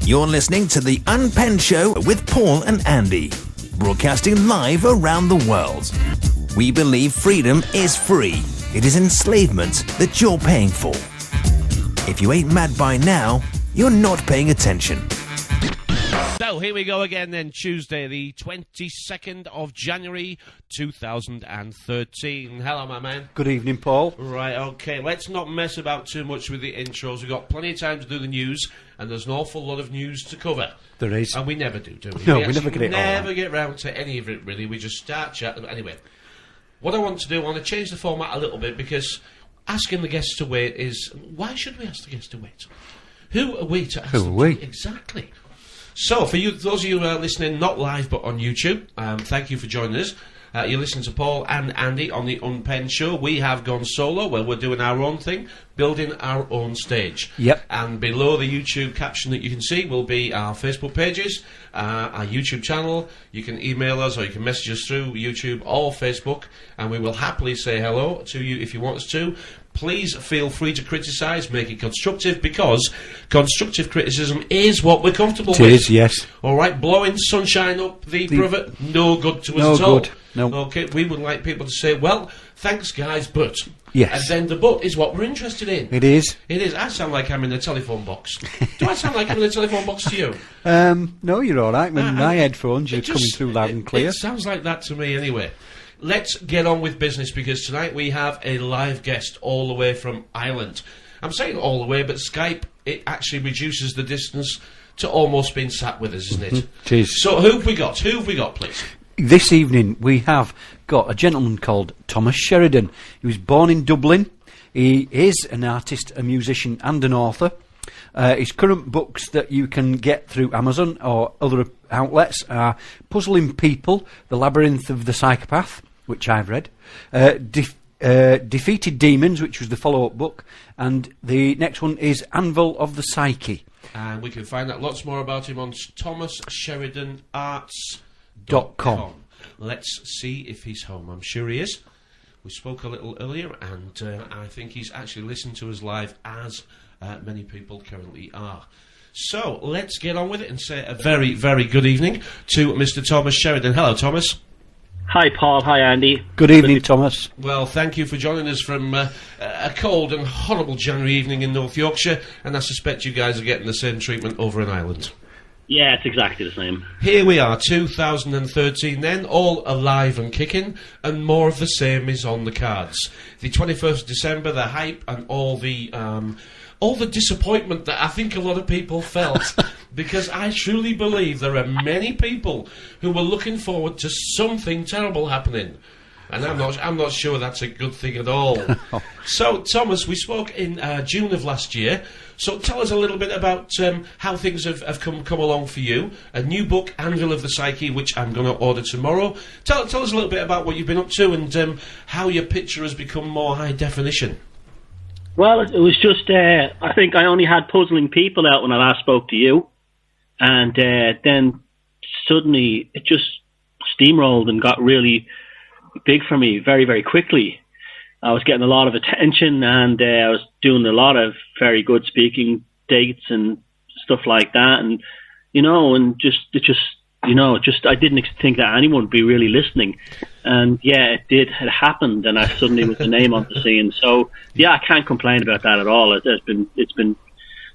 You're listening to the Unpenned Show with Paul and Andy, broadcasting live around the world. We believe freedom is free. It is enslavement that you're paying for. If you ain't mad by now, you're not paying attention. So here we go again then, Tuesday the 22nd of January 2013. Hello, my man. Good evening, Paul. Right, okay, let's not mess about too much with the intros. We've got plenty of time to do the news, and there's an awful lot of news to cover. There is. And we never do we? No, we never get it all. We never get round to any of it, really. We just start chatting. Anyway, what I want to do, I want to change the format a little bit, because asking the guests to wait is... Why should we ask the guests to wait? Who are we to ask them to? Exactly. So, for you, those of you who are listening, not live but on YouTube, thank you for joining us. You're listening to Paul and Andy on the Unpenned Show. We have gone solo, where we're doing our own thing, building our own stage. Yep. And below the YouTube caption that you can see will be our Facebook pages, our YouTube channel. You can email us or you can message us through YouTube or Facebook, and we will happily say hello to you if you want us to. Please feel free to criticise, make it constructive, because constructive criticism is what we're comfortable with. It is, yes. All right, blowing sunshine up the privet, no good to us at all. No. Okay, we would like people to say, well, thanks guys, but... Yes. And then the but is what we're interested in. It is. It is. I sound like I'm in a telephone box. Do I sound like I'm in a telephone box to you? No, you're all right. My headphones, you're coming through loud and clear. It sounds like that to me anyway. Let's get on with business, because tonight we have a live guest all the way from Ireland. I'm saying all the way, but Skype, it actually reduces the distance to almost being sat with us, isn't it? It is. So who have we got? Who have we got, please? This evening we have got a gentleman called Thomas Sheridan. He was born in Dublin. He is an artist, a musician and an author. His current books that you can get through Amazon or other outlets are Puzzling People, The Labyrinth of the Psychopath, which I've read, Defeated Demons, which was the follow-up book, and the next one is Anvil of the Psyche. And we can find out lots more about him on ThomasSheridanArts.com. Let's see if he's home. I'm sure he is. We spoke a little earlier, and I think he's actually listened to us live, as many people currently are. So let's get on with it and say a very, very good evening to Mr. Thomas Sheridan. Hello, Thomas. Hi, Paul. Hi, Andy. Good evening, Thomas. Well, thank you for joining us from a cold and horrible January evening in North Yorkshire, and I suspect you guys are getting the same treatment over in Ireland. Yeah, it's exactly the same. Here we are, 2013 then, all alive and kicking, and more of the same is on the cards. The 21st of December, the hype and all the disappointment that I think a lot of people felt, because I truly believe there are many people who were looking forward to something terrible happening. And I'm not sure that's a good thing at all. So, Thomas, we spoke in June of last year. So tell us a little bit about how things have come along for you. A new book, Anvil of the Psyche, which I'm going to order tomorrow. Tell us a little bit about what you've been up to and how your picture has become more high definition. Well, it was just, I think I only had Puzzling People out when I last spoke to you. And then suddenly it just steamrolled and got really big for me very, very quickly. I was getting a lot of attention, and I was doing a lot of very good speaking dates and stuff like that. And, and I didn't think that anyone would be really listening. And yeah, it did. It happened, and I suddenly was the name on the scene. So yeah, I can't complain about that at all. It's been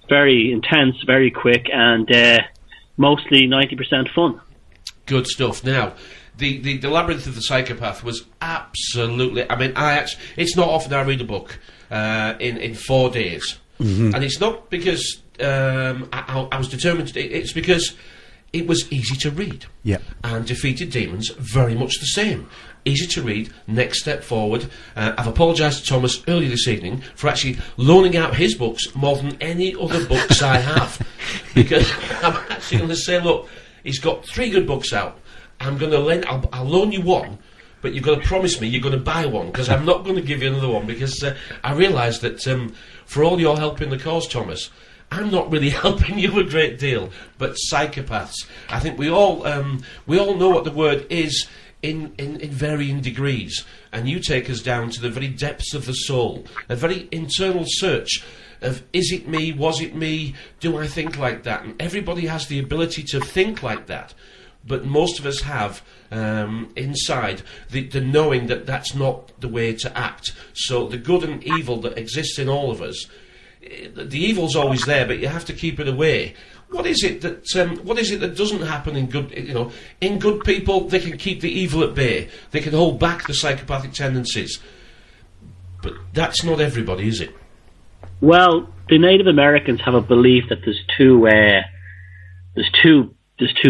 very intense, very quick, and mostly 90% fun. Good stuff. Now, the Labyrinth of the Psychopath was absolutely... I mean, it's not often I read a book in 4 days. Mm-hmm. And it's not because I was determined to... It's because it was easy to read. Yeah. And Defeated Demons, very much the same. Easy to read, next step forward. I've apologised to Thomas earlier this evening for actually loaning out his books more than any other books I have. Because I'm actually going to say, look, he's got 3 good books out. I'm going to I'll loan you one, but you've got to promise me you're going to buy one, because I'm not going to give you another one, because I realise that for all your help in the cause, Thomas, I'm not really helping you a great deal. But psychopaths, I think we all know what the word is in varying degrees, and you take us down to the very depths of the soul, a very internal search. of is it me, was it me, do I think like that? And everybody has the ability to think like that, but most of us have inside the knowing that that's not the way to act. So the good and evil that exists in all of us, the evil's always there, but you have to keep it away. What is it that doesn't happen in good? In good people, they can keep the evil at bay. They can hold back the psychopathic tendencies. But that's not everybody, is it? Well, the Native Americans have a belief that there's two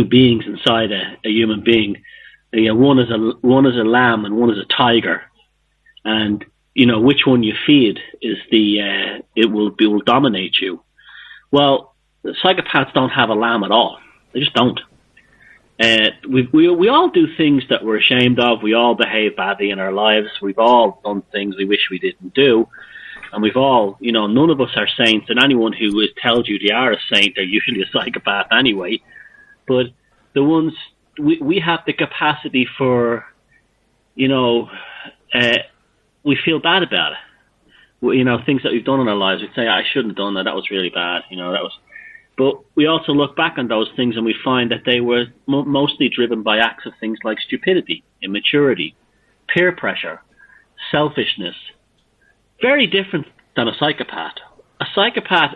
beings inside a human being. One is a lamb and one is a tiger, and which one you feed is it will dominate you. Well, the psychopaths don't have a lamb at all. They just don't. We all do things that we're ashamed of. We all behave badly in our lives. We've all done things we wish we didn't do. And we've all, none of us are saints. And anyone who tells you they are a saint, they're usually a psychopath anyway. But the ones, we have the capacity for, we feel bad about it. Things that we've done in our lives, we'd say, I shouldn't have done that. That was really bad. But we also look back on those things and we find that they were mostly driven by acts of things like stupidity, immaturity, peer pressure, selfishness. Very different than a psychopath. A psychopath,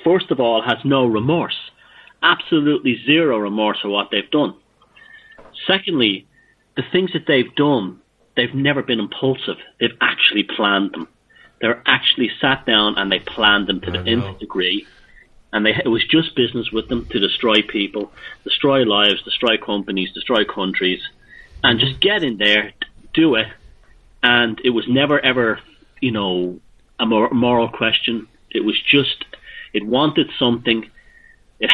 first of all, has no remorse. Absolutely zero remorse for what they've done. Secondly, the things that they've done, they've never been impulsive. They've actually planned them. They're actually sat down and they planned them to the nth degree. And it was just business with them to destroy people, destroy lives, destroy companies, destroy countries, and just get in there, do it. And it was never, ever, a moral question. It was just, it wanted something. It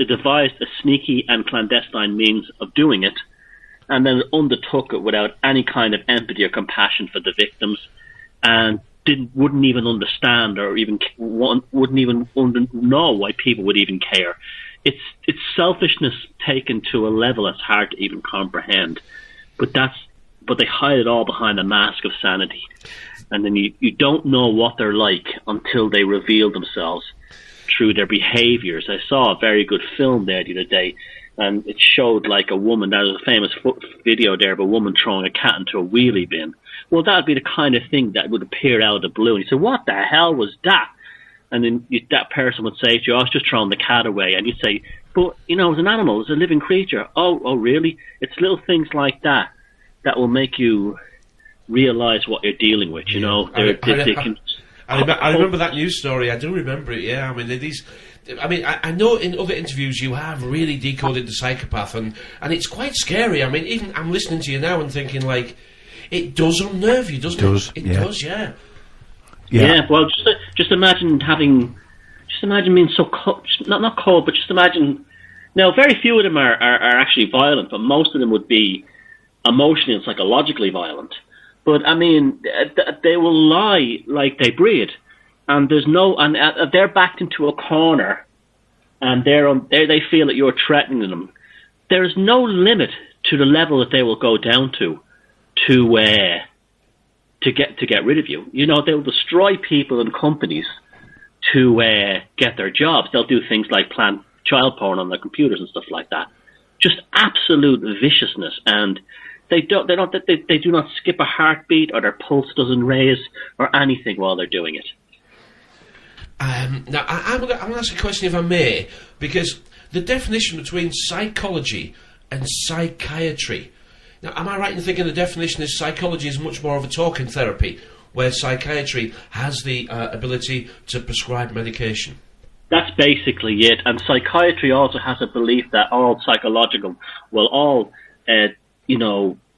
devised a sneaky and clandestine means of doing it, and then it undertook it without any kind of empathy or compassion for the victims, and wouldn't even understand or even wouldn't even know why people would even care. It's selfishness taken to a level that's hard to even comprehend. But they hide it all behind a mask of sanity, and then you don't know what they're like until they reveal themselves through their behaviors. I saw a very good film there the other day, and it showed like a woman. There was a famous video there of a woman throwing a cat into a wheelie bin. Well, that would be the kind of thing that would appear out of the blue. And you say, what the hell was that? And then that person would say to you, I was just throwing the cat away. And you'd say, but, it was an animal, it's a living creature. Oh, really? It's little things like that that will make you realize what you're dealing with, I remember that news story. I do remember it, yeah. I know in other interviews you have really decoded the psychopath, and it's quite scary. Even I'm listening to you now and thinking, like, it does unnerve you, doesn't it? It does, yeah. Yeah, well, just imagine being so cold, not cold, but just imagine. Now, very few of them are actually violent, but most of them would be emotionally and psychologically violent. But they will lie like they breathe, and they're backed into a corner, and they feel that you're threatening them. There is no limit to the level that they will go down to get rid of you. They'll destroy people and companies to get their jobs. They'll do things like plan child porn on their computers and stuff like that. Just absolute viciousness, and they do not skip a heartbeat, or their pulse doesn't raise or anything while they're doing it. Now, I'm going to ask a question, if I may, because the definition between psychology and psychiatry. Now, am I right in thinking the definition is psychology is much more of a talking therapy, where psychiatry has the ability to prescribe medication? That's basically it. And psychiatry also has a belief that all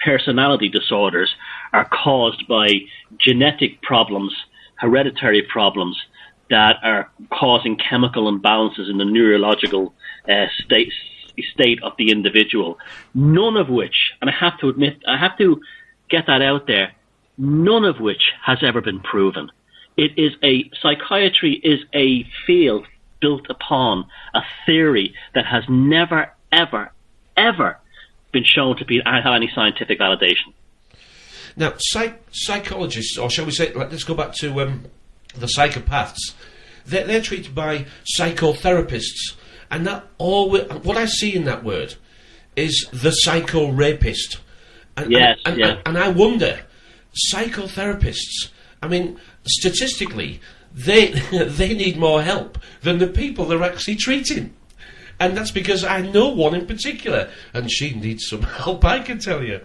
personality disorders are caused by genetic problems, hereditary problems that are causing chemical imbalances in the neurological state of the individual. None of which, and I have to get that out there, none of which has ever been proven. Psychiatry is a field built upon a theory that has never, ever, ever been shown to have any scientific validation. Now, psychologists, or shall we say, let's go back to the psychopaths, they're treated by psychotherapists, and that what I see in that word is the psycho-rapist. And I wonder, psychotherapists, I mean, statistically, they need more help than the people they're actually treating. And that's because I know one in particular, and she needs some help, I can tell you.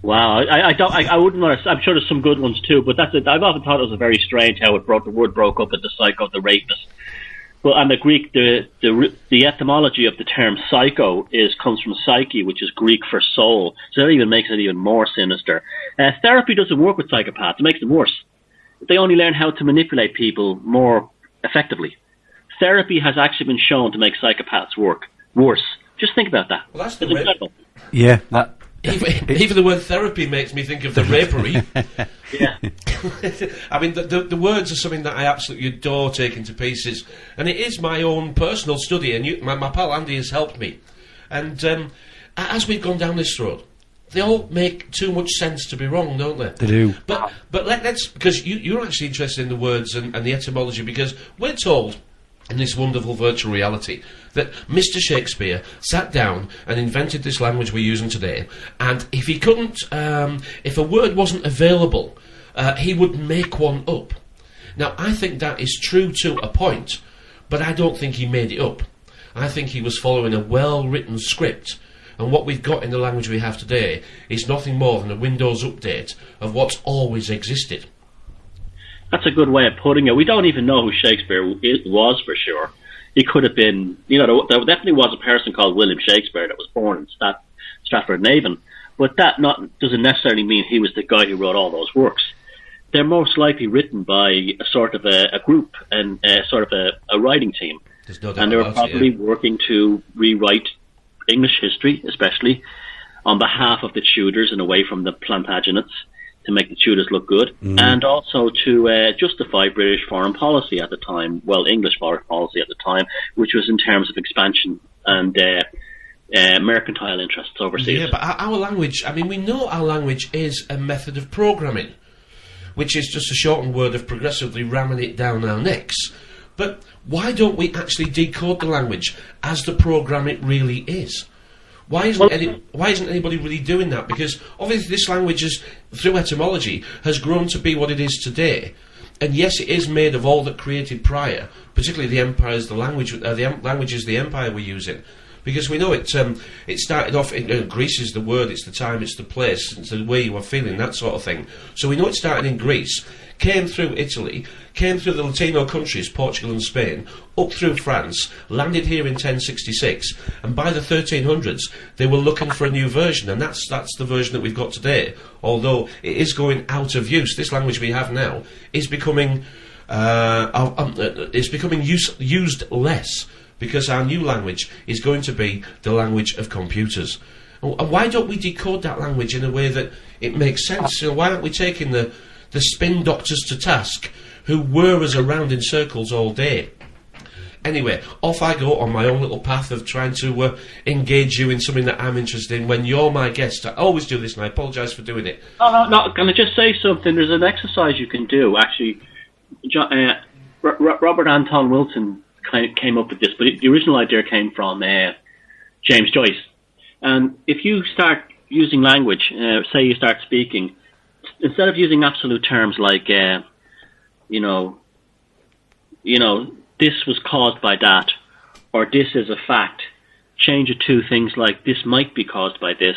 Wow, I wouldn't want to. I'm sure there's some good ones too, but that's it. I've often thought it was very strange how the word broke up into psycho, the rapist. Well, and the Greek, the etymology of the term psycho comes from psyche, which is Greek for soul. So that even makes it even more sinister. Therapy doesn't work with psychopaths; it makes them worse. They only learn how to manipulate people more effectively. Therapy has actually been shown to make psychopaths worse. Just think about that. Well, that's it's incredible. Yeah, that. Even the word therapy makes me think of the rapery. Yeah. I mean, the words are something that I absolutely adore taking to pieces. And it is my own personal study, and my pal Andy has helped me. And as we've gone down this road, they all make too much sense to be wrong, don't they? They do. But let's, because you're actually interested in the words and the etymology, because we're told in this wonderful virtual reality that Mr. Shakespeare sat down and invented this language we're using today, and if he couldn't, if a word wasn't available, he would make one up. Now, I think that is true to a point, but I don't think he made it up. I think he was following a well-written script, and what we've got in the language we have today is nothing more than a Windows update of what's always existed. That's a good way of putting it. We don't even know who Shakespeare was for sure. He could have been, there definitely was a person called William Shakespeare that was born in Stratford-on-Avon, but that doesn't necessarily mean he was the guy who wrote all those works. They're most likely written by a sort of a group and sort of a writing team. There's no doubt and they were about probably it, yeah. working to rewrite English history, especially on behalf of the Tudors and away from the Plantagenets, to make the Tudors look good, and also to justify British foreign policy at the time, well, English foreign policy at the time, which was in terms of expansion and mercantile interests overseas. Yeah, but our language, I mean, we know our language is a method of programming, which is just a shortened word of progressively ramming it down our necks. But why don't we actually decode the language as the program it really is? Why isn't anybody really doing that? Because obviously this language, through etymology, has grown to be what it is today. And yes, it is made of all that created prior, particularly the empires, the language is the empire we're using. Because we know it started off, Greece is the word, it's the time, it's the place, it's the way you are feeling, that sort of thing. So we know it started in Greece, came through Italy, came through the Latino countries, Portugal and Spain, up through France, landed here in 1066, and by the 1300s they were looking for a new version, and that's the version that we've got today. Although it is going out of use, this language we have now is becoming used less, because our new language is going to be the language of computers. And why don't we decode that language in a way that it makes sense? Why aren't we taking the spin doctors to task who whir us around in circles all day? Anyway, off I go on my own little path of trying to engage you in something that I'm interested in when you're my guest. I always do this, and I apologise for doing it. No, can I just say something? There's an exercise you can do, actually. Robert Anton Wilson came up with this, but the original idea came from James Joyce. And if you start using language, say you start speaking, instead of using absolute terms like, this was caused by that, or this is a fact, change it to things like this might be caused by this,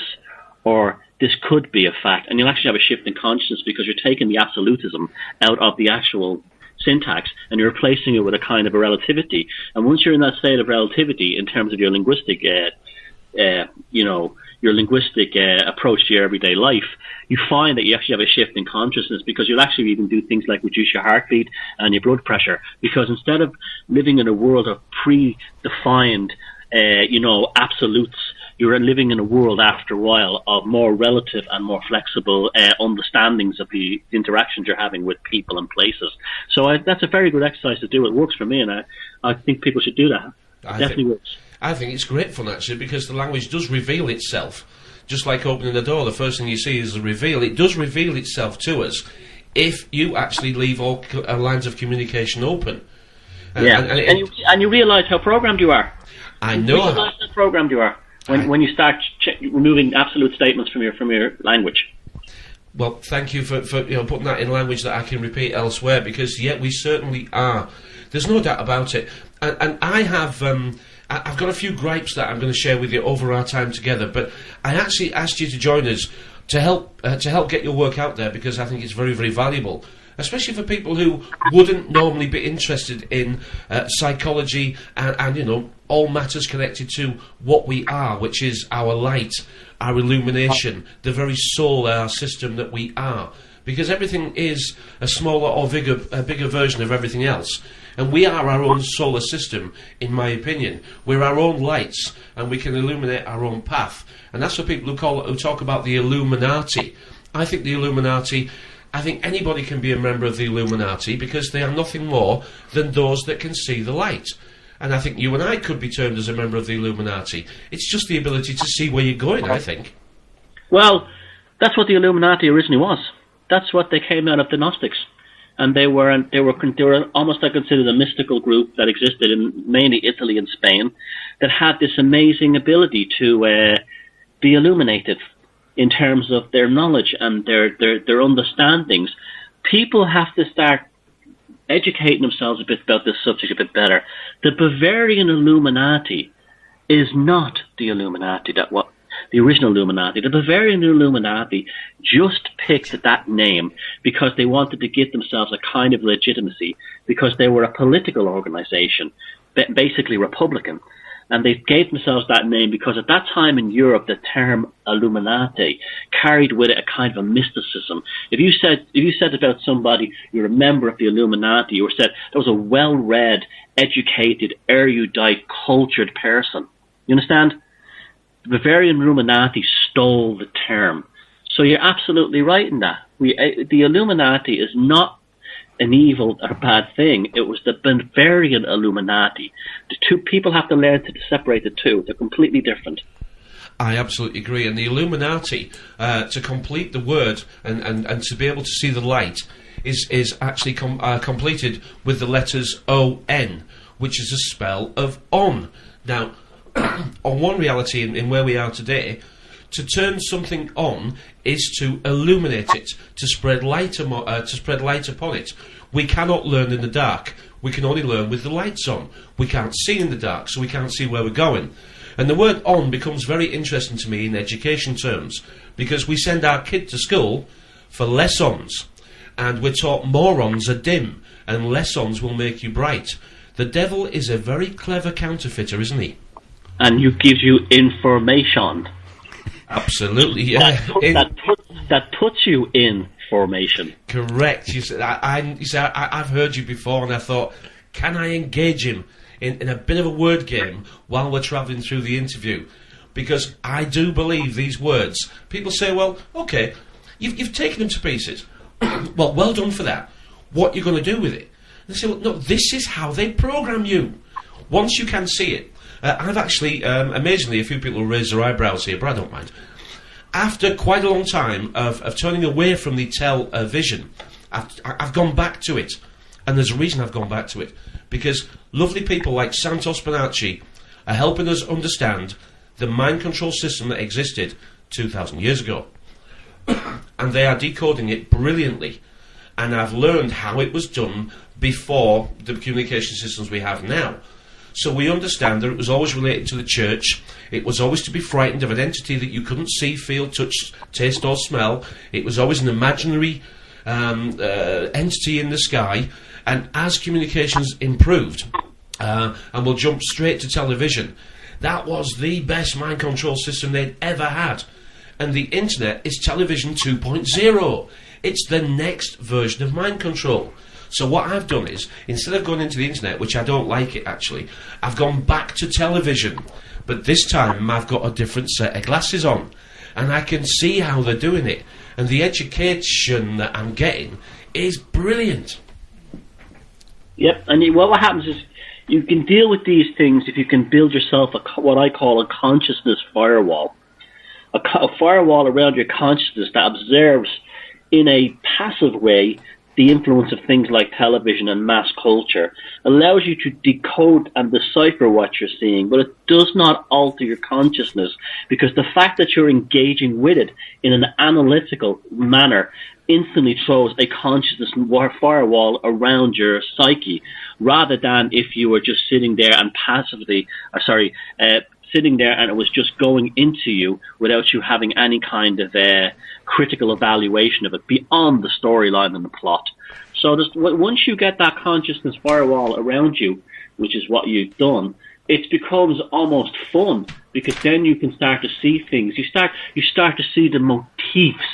or this could be a fact, and you'll actually have a shift in consciousness because you're taking the absolutism out of the actual syntax and you're replacing it with a kind of a relativity. And once you're in that state of relativity in terms of your linguistic approach to your everyday life, you find that you actually have a shift in consciousness, because you'll actually even do things like reduce your heartbeat and your blood pressure, because instead of living in a world of predefined absolutes, you're living in a world after a while of more relative and more flexible understandings of the interactions you're having with people and places. So that's a very good exercise to do. It works for me, and I think people should do that. It definitely works. I think it's great fun, actually, because the language does reveal itself. Just like opening the door, the first thing you see is the reveal. It does reveal itself to us if you actually leave all lines of communication open. And you realise how programmed you are. I know. You realise how programmed you are when you start removing absolute statements from your language. Well, thank you for putting that in language that I can repeat elsewhere, because we certainly are. There's no doubt about it. And I have I've got a few gripes that I'm going to share with you over our time together. But I actually asked you to join us to help get your work out there, because I think it's very, very valuable, especially for people who wouldn't normally be interested in psychology and all matters connected to what we are, which is our light, our illumination, the very soul, our system that we are. Because everything is a smaller or bigger version of everything else. And we are our own solar system, in my opinion. We're our own lights, and we can illuminate our own path. And that's for people who talk about the Illuminati. I think anybody can be a member of the Illuminati, because they are nothing more than those that can see the light. And I think you and I could be termed as a member of the Illuminati. It's just the ability to see where you're going, I think. Well, that's what the Illuminati originally was. That's what they came out of the Gnostics. And they were almost, I consider, a mystical group that existed in mainly Italy and Spain, that had this amazing ability to be illuminated in terms of their knowledge and their understandings. People have to start educating themselves a bit about this subject a bit better. The Bavarian Illuminati is not the Illuminati the original Illuminati. The Bavarian Illuminati just picked that name because they wanted to give themselves a kind of legitimacy, because they were a political organization, basically Republican. And they gave themselves that name because at that time in Europe, the term Illuminati carried with it a kind of a mysticism. If you said about somebody, you're a member of the Illuminati, you said that was a well-read, educated, erudite, cultured person. You understand? The Bavarian Illuminati stole the term. So you're absolutely right in that. The Illuminati is not an evil or bad thing. It was the Bavarian Illuminati. The two people have to learn to separate the two. They're completely different. I absolutely agree. And the Illuminati, to complete the word and to be able to see the light, is actually completed with the letters O-N, which is a spell of on. Now, on one reality in where we are today, to turn something on is to illuminate it, to spread light upon it. We cannot learn in the dark. We can only learn with the lights on. We can't see in the dark, so we can't see where we're going. And the word on becomes very interesting to me in education terms, because we send our kid to school for lessons, and we're taught morons are dim, and lessons will make you bright. The devil is a very clever counterfeiter, isn't he? And gives you information. Absolutely, yeah. That puts you in formation. Correct. You said, I've heard you before, and I thought, can I engage him in a bit of a word game while we're travelling through the interview? Because I do believe these words. People say, well, okay, you've taken them to pieces. well done for that. What are you going to do with it? And they say, well, no, this is how they program you. Once you can see it. I've actually, amazingly, a few people will raise their eyebrows here, but I don't mind. After quite a long time of turning away from the television, I've gone back to it. And there's a reason I've gone back to it. Because lovely people like Santos Bonacci are helping us understand the mind control system that existed 2,000 years ago. And they are decoding it brilliantly. And I've learned how it was done before the communication systems we have now. So we understand that it was always related to the church. It was always to be frightened of an entity that you couldn't see, feel, touch, taste or smell. It was always an imaginary entity in the sky. And as communications improved, and we'll jump straight to television, that was the best mind control system they'd ever had. And the internet is television 2.0. It's the next version of mind control. So what I've done is, instead of going into the internet, which I don't like it actually, I've gone back to television. But this time I've got a different set of glasses on. And I can see how they're doing it. And the education that I'm getting is brilliant. Yep, and what happens is, you can deal with these things if you can build yourself what I call a consciousness firewall. A firewall around your consciousness that observes in a passive way the influence of things like television and mass culture allows you to decode and decipher what you're seeing, but it does not alter your consciousness, because the fact that you're engaging with it in an analytical manner instantly throws a consciousness firewall around your psyche, rather than if you were just sitting there and sitting there and it was just going into you without you having any kind of critical evaluation of it beyond the storyline and the plot. So once you get that consciousness firewall around you, which is what you've done, it becomes almost fun, because then you can start to see things. You start to see the motifs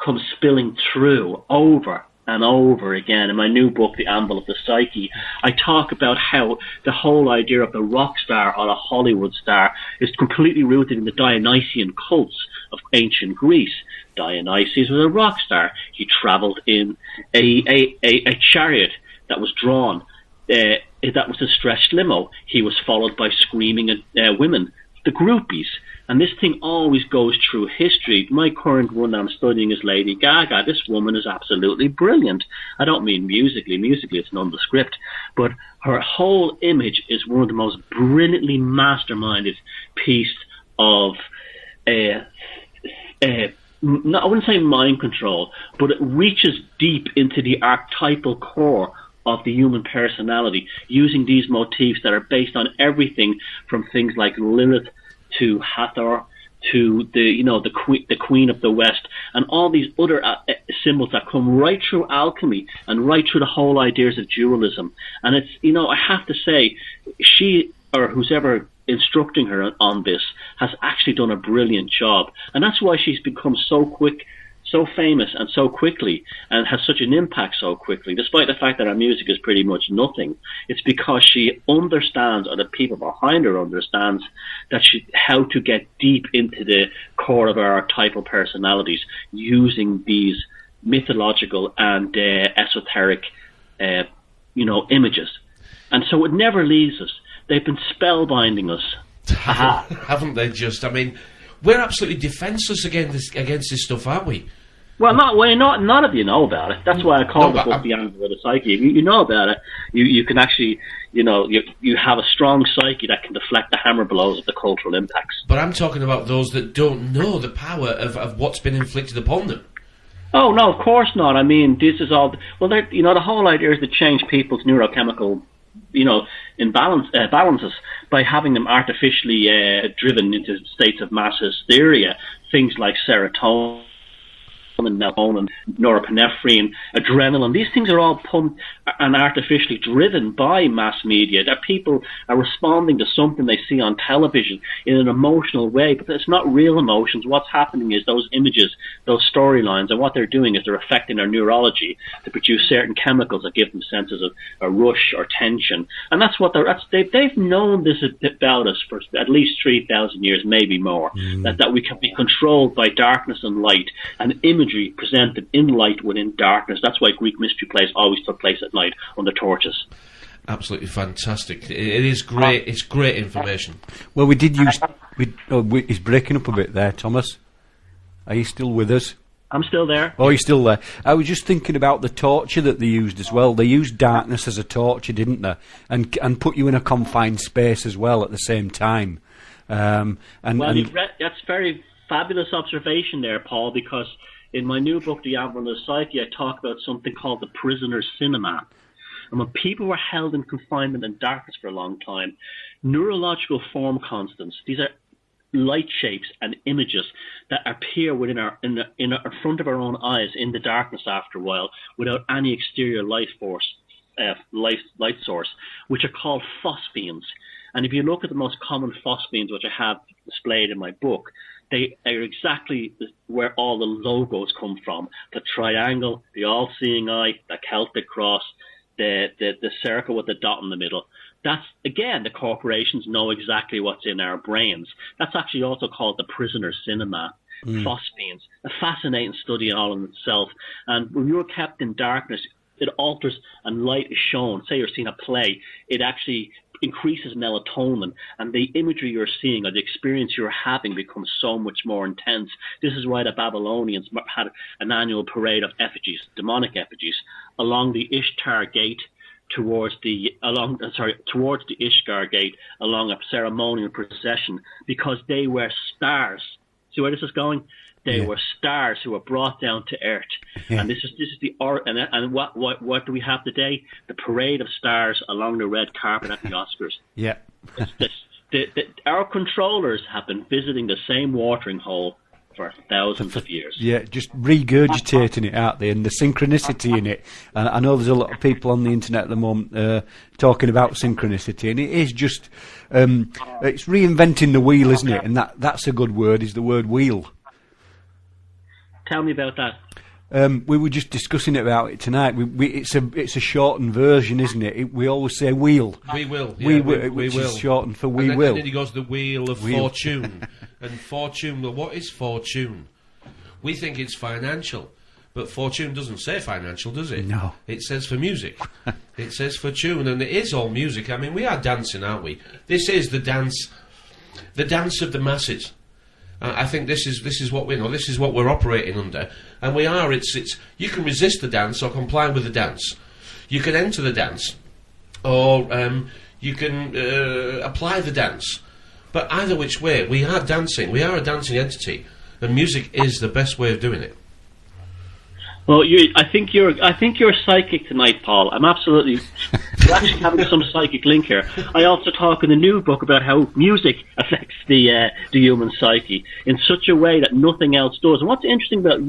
come spilling through over and over again. In my new book, The Anvil of the Psyche, I talk about how the whole idea of the rock star or a Hollywood star is completely rooted in the Dionysian cults of ancient Greece. Dionysus was a rock star. He traveled in a chariot that was drawn, that was a stretched limo. He was followed by screaming women, the groupies. And this thing always goes through history. My current one I'm studying is Lady Gaga. This woman is absolutely brilliant. I don't mean musically. Musically, it's nondescript. But her whole image is one of the most brilliantly masterminded piece of, I wouldn't say mind control, but it reaches deep into the archetypal core of the human personality, using these motifs that are based on everything from things like Lilith to Hathor, to the Queen of the West, and all these other symbols that come right through alchemy and right through the whole ideas of dualism. And it's, I have to say, she, or who's ever instructing her on this, has actually done a brilliant job. And that's why she's become so quick, so famous, and so quickly, and has such an impact so quickly, despite the fact that her music is pretty much nothing. It's because she understands, or the people behind her understands, that how to get deep into the core of our archetypal personalities using these mythological and esoteric, images. And so it never leaves us. They've been spellbinding us. Haven't they just? I mean, we're absolutely defenceless against this stuff, aren't we? Well, none of you know about it. That's why I call the book The Anvil of the Psyche. If you know about it, you can actually, you have a strong psyche that can deflect the hammer blows of the cultural impacts. But I'm talking about those that don't know the power of what's been inflicted upon them. Oh, no, of course not. I mean, this is all... Well, the whole idea is to change people's neurochemical, balances by having them artificially driven into states of mass hysteria. Things like serotonin and melatonin, norepinephrine, adrenaline. These things are all pumped and artificially driven by mass media, that people are responding to something they see on television in an emotional way, but it's not real emotions. What's happening is those images, those storylines, and what they're doing is they're affecting their neurology to produce certain chemicals that give them senses of a rush or tension. And that's what they've known this about us for at least 3,000 years, maybe more, that we can be controlled by darkness and light, and imagery presented in light within darkness. That's why Greek mystery plays always took place at night under torches. Absolutely fantastic. It is great. It's great information. Well, we did use... he's breaking up a bit there, Thomas. Are you still with us? I'm still there. Oh, you're still there. I was just thinking about the torture that they used as well. They used darkness as a torture, didn't they? And put you in a confined space as well at the same time. That's very fabulous observation there, Paul, because in my new book, The Anvil of the Psyche, I talk about something called the prisoner's cinema. And when people were held in confinement and darkness for a long time, neurological form constants, these are light shapes and images that appear within in front of our own eyes in the darkness after a while, without any exterior light source, which are called phosphenes. And if you look at the most common phosphenes, which I have displayed in my book, they are exactly where all the logos come from. The triangle, the all-seeing eye, the Celtic cross, the circle with the dot in the middle. That's, again, the corporations know exactly what's in our brains. That's actually also called the prisoner's cinema. Phosphenes. A fascinating study all in itself. And when you're kept in darkness, it alters and light is shown. Say you're seeing a play, it actually increases melatonin, and the imagery you're seeing or the experience you're having becomes so much more intense. This is why the Babylonians had an annual parade of effigies, demonic effigies, along the Ishtar gate towards the Ishtar gate along a ceremonial procession, because they were stars. See where this is going? They were stars who were brought down to earth, and this is the art. And what do we have today? The parade of stars along the red carpet at the Oscars. Yeah, our controllers have been visiting the same watering hole for thousands of years. Yeah, just regurgitating it out there, and the synchronicity in it. And I know there's a lot of people on the internet at the moment talking about synchronicity, and it is just it's reinventing the wheel, isn't it? And that's a good word, is the word wheel. Tell me about that. We were just discussing about it tonight. It's a shortened version, isn't it? We always say wheel. We will. Yeah, we will. Is shortened for we and then, will. And then he goes the wheel of fortune. And fortune, well, what is fortune? We think it's financial, but fortune doesn't say financial, does it? No. It says for music. It says for tune, and it is all music. I mean, we are dancing, aren't we? This is the dance of the masses. I think this is what we know. This is what we're operating under, and we are. It's. You can resist the dance or comply with the dance. You can enter the dance, or you can apply the dance. But either which way, we are dancing. We are a dancing entity, and music is the best way of doing it. Well, I think you're psychic tonight, Paul. I'm absolutely. We're actually having some psychic link here. I also talk in the new book about how music affects the human psyche in such a way that nothing else does. And what's interesting about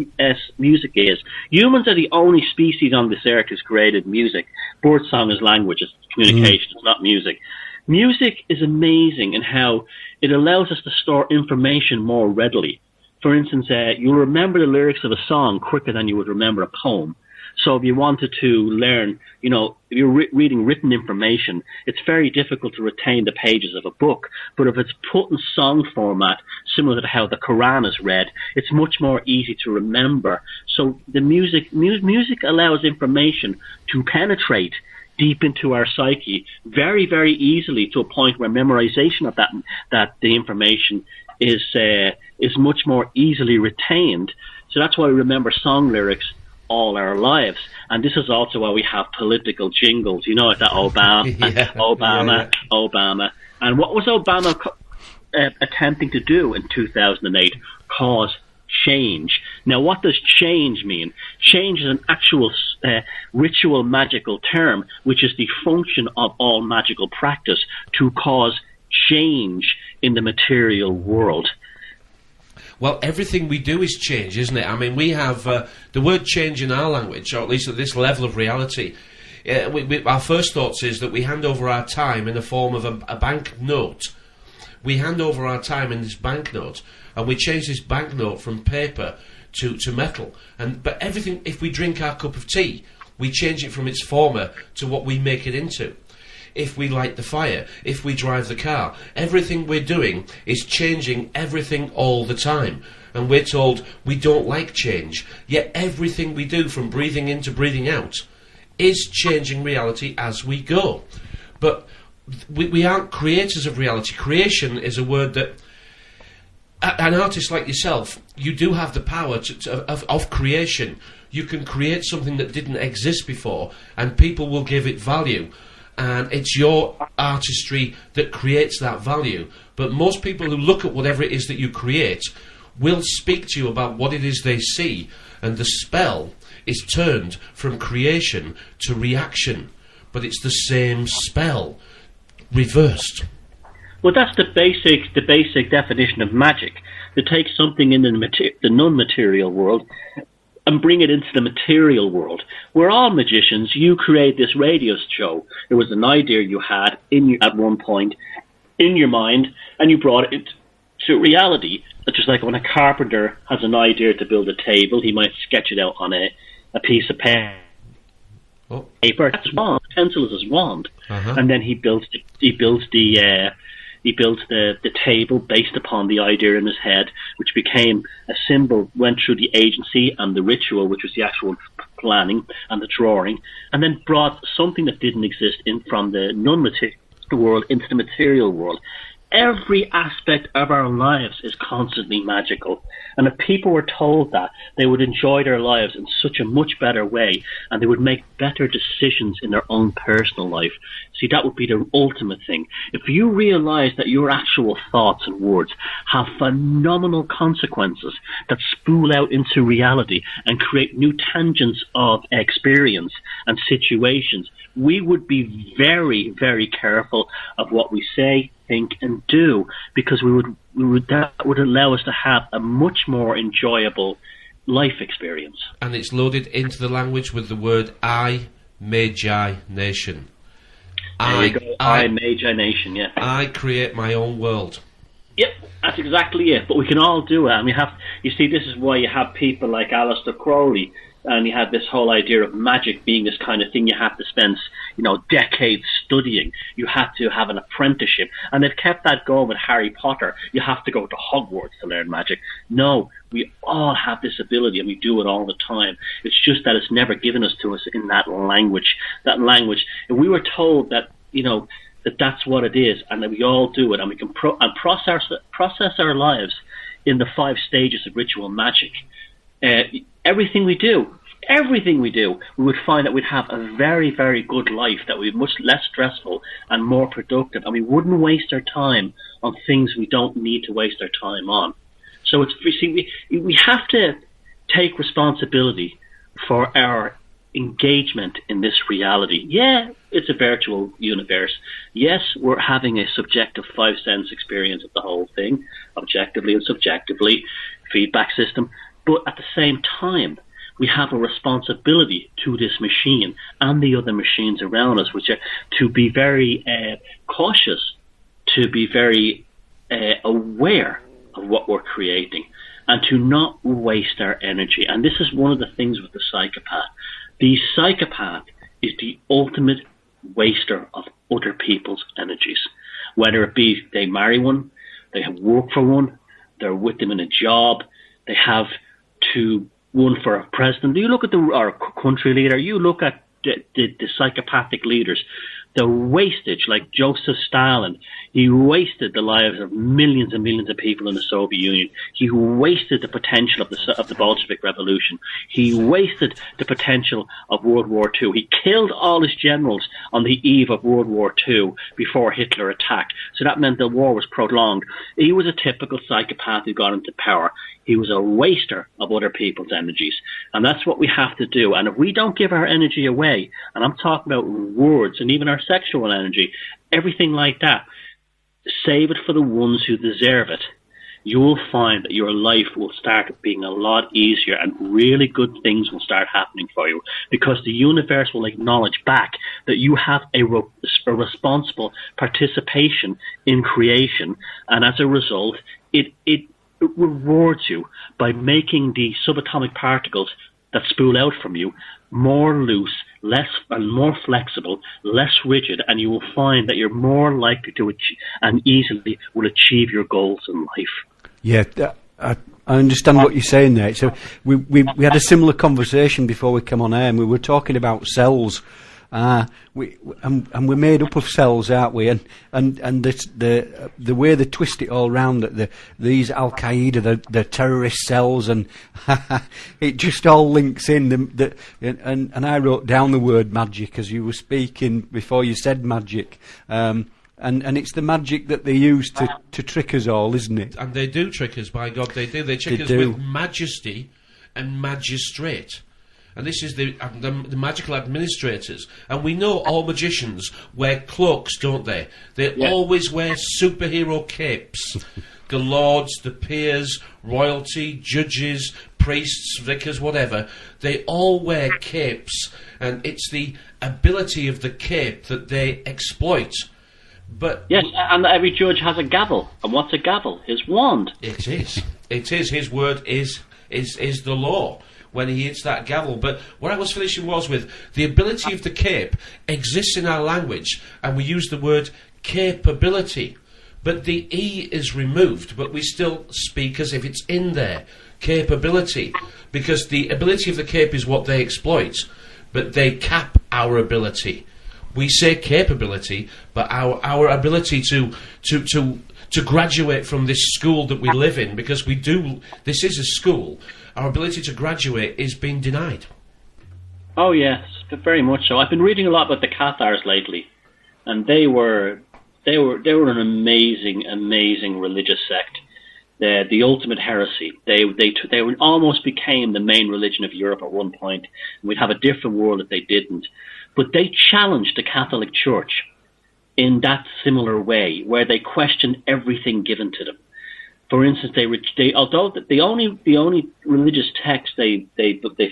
music is humans are the only species on this earth who's created music. Birdsong is language, it's communication, it's not music. Music is amazing in how it allows us to store information more readily. For instance, you'll remember the lyrics of a song quicker than you would remember a poem. So if you wanted to learn, if you're reading written information, it's very difficult to retain the pages of a book. But if it's put in song format, similar to how the Quran is read, it's much more easy to remember. So the music allows information to penetrate deep into our psyche very, very easily, to a point where memorization of that the information is much more easily retained. So that's why we remember song lyrics all our lives. And this is also why we have political jingles, like that Obama, Obama. And what was Obama attempting to do in 2008? Cause change. Now, what does change mean? Change is an actual ritual magical term, which is the function of all magical practice to cause change in the material world. Well, everything we do is change, isn't it? I mean, we have the word change in our language, or at least at this level of reality. Our first thoughts is that we hand over our time in the form of a bank note. We hand over our time in this banknote, and we change this banknote from paper to metal. But everything, if we drink our cup of tea, we change it from its former to what we make it into. If we light the fire, if we drive the car, everything we're doing is changing everything all the time. And we're told we don't like change, yet everything we do, from breathing in to breathing out, is changing reality as we go. But we aren't creators of reality. Creation is a word that, an artist like yourself, you do have the power of creation. You can create something that didn't exist before, and people will give it value. And it's your artistry that creates that value. But most people who look at whatever it is that you create will speak to you about what it is they see, and the spell is turned from creation to reaction. But it's the same spell, reversed. Well, that's the basic definition of magic. To take something in the non-material world and bring it into the material world. We're all magicians. You create this radio show. It was an idea you had at one point in your mind, and you brought it to reality. It's just like when a carpenter has an idea to build a table, he might sketch it out on a piece of paper. That's his wand. Pencil is his wand, and then he builds the table based upon the idea in his head, which became a symbol, went through the agency and the ritual, which was the actual planning and the drawing, and then brought something that didn't exist in from the the world into the material world. Every aspect of our lives is constantly magical. And if people were told that, they would enjoy their lives in such a much better way, and they would make better decisions in their own personal life. See, that would be the ultimate thing. If you realize that your actual thoughts and words have phenomenal consequences that spool out into reality and create new tangents of experience and situations, we would be very, very careful of what we say, think, and do, because that would allow us to have a much more enjoyable life experience. And it's loaded into the language with the word I, Magi, Nation. I Magi, Nation, yeah. I create my own world. Yep, that's exactly it. But we can all do it. And you see, this is why you have people like Aleister Crowley, and you had this whole idea of magic being this kind of thing you have to spend, decades studying. You have to have an apprenticeship. And they've kept that going with Harry Potter. You have to go to Hogwarts to learn magic. No, we all have this ability, and we do it all the time. It's just that it's never given to us in that language. If we were told that, that that's what it is, and that we all do it, and we can process our lives in the 5 stages of ritual magic, everything we do, we would find that we'd have a very, very good life, that would be much less stressful and more productive, and we wouldn't waste our time on things we don't need to waste our time on. So we have to take responsibility for our engagement in this reality. Yeah, it's a virtual universe. Yes, we're having a subjective 5-sense experience of the whole thing, objectively and subjectively, feedback system. But at the same time, we have a responsibility to this machine and the other machines around us, which are to be very cautious, to be very aware of what we're creating, and to not waste our energy. And this is one of the things with the psychopath. The psychopath is the ultimate waster of other people's energies. Whether it be they marry one, they have work for one, they're with them in a job, they have to run for a president. You look at our country leader, you look at the psychopathic leaders, the wastage, like Joseph Stalin. He wasted the lives of millions and millions of people in the Soviet Union. He wasted the potential of the Bolshevik Revolution. He wasted the potential of World War II. He killed all his generals on the eve of World War II before Hitler attacked. So that meant the war was prolonged. He was a typical psychopath who got into power. He was a waster of other people's energies. And that's what we have to do. And if we don't give our energy away, and I'm talking about words and even our sexual energy, everything like that, save it for the ones who deserve it, you will find that your life will start being a lot easier, and really good things will start happening for you, because the universe will acknowledge back that you have a responsible participation in creation, and as a result, it rewards you by making the subatomic particles that spool out from you more loose, less and more flexible, less rigid, and you will find that you're more likely to achieve, and easily will achieve, your goals in life. Yeah, I understand what you're saying there. So we had a similar conversation before we came on air, and we were talking about cells. We're made up of cells, aren't we? And the way they twist it all round, that these Al Qaeda, the terrorist cells, and it just all links in. And I wrote down the word magic as you were speaking before you said magic. And it's the magic that they use to trick us all, isn't it? And they do trick us, by God, they do. They trick us with majesty and magistrate. And this is the magical administrators. And we know all magicians wear cloaks, don't they? They always wear superhero capes. The lords, the peers, royalty, judges, priests, vicars, whatever, they all wear capes. And it's the ability of the cape that they exploit. But yes, and every judge has a gavel. And what's a gavel? His wand. It is. It is. His word is the law when he hits that gavel. But what I was finishing was with the ability of the cape exists in our language, and we use the word capability. But the E is removed, but we still speak as if it's in there. Capability. Because the ability of the cape is what they exploit, but they cap our ability. We say capability, but our ability to graduate from this school that we live in, because this is a school, our ability to graduate is being denied. Oh yes, very much so. I've been reading a lot about the Cathars lately, and they were an amazing religious sect. The ultimate heresy. They almost became the main religion of Europe at one point. We'd have a different world if they didn't. But they challenged the Catholic Church in that similar way, where they questioned everything given to them. For instance, although the only religious text they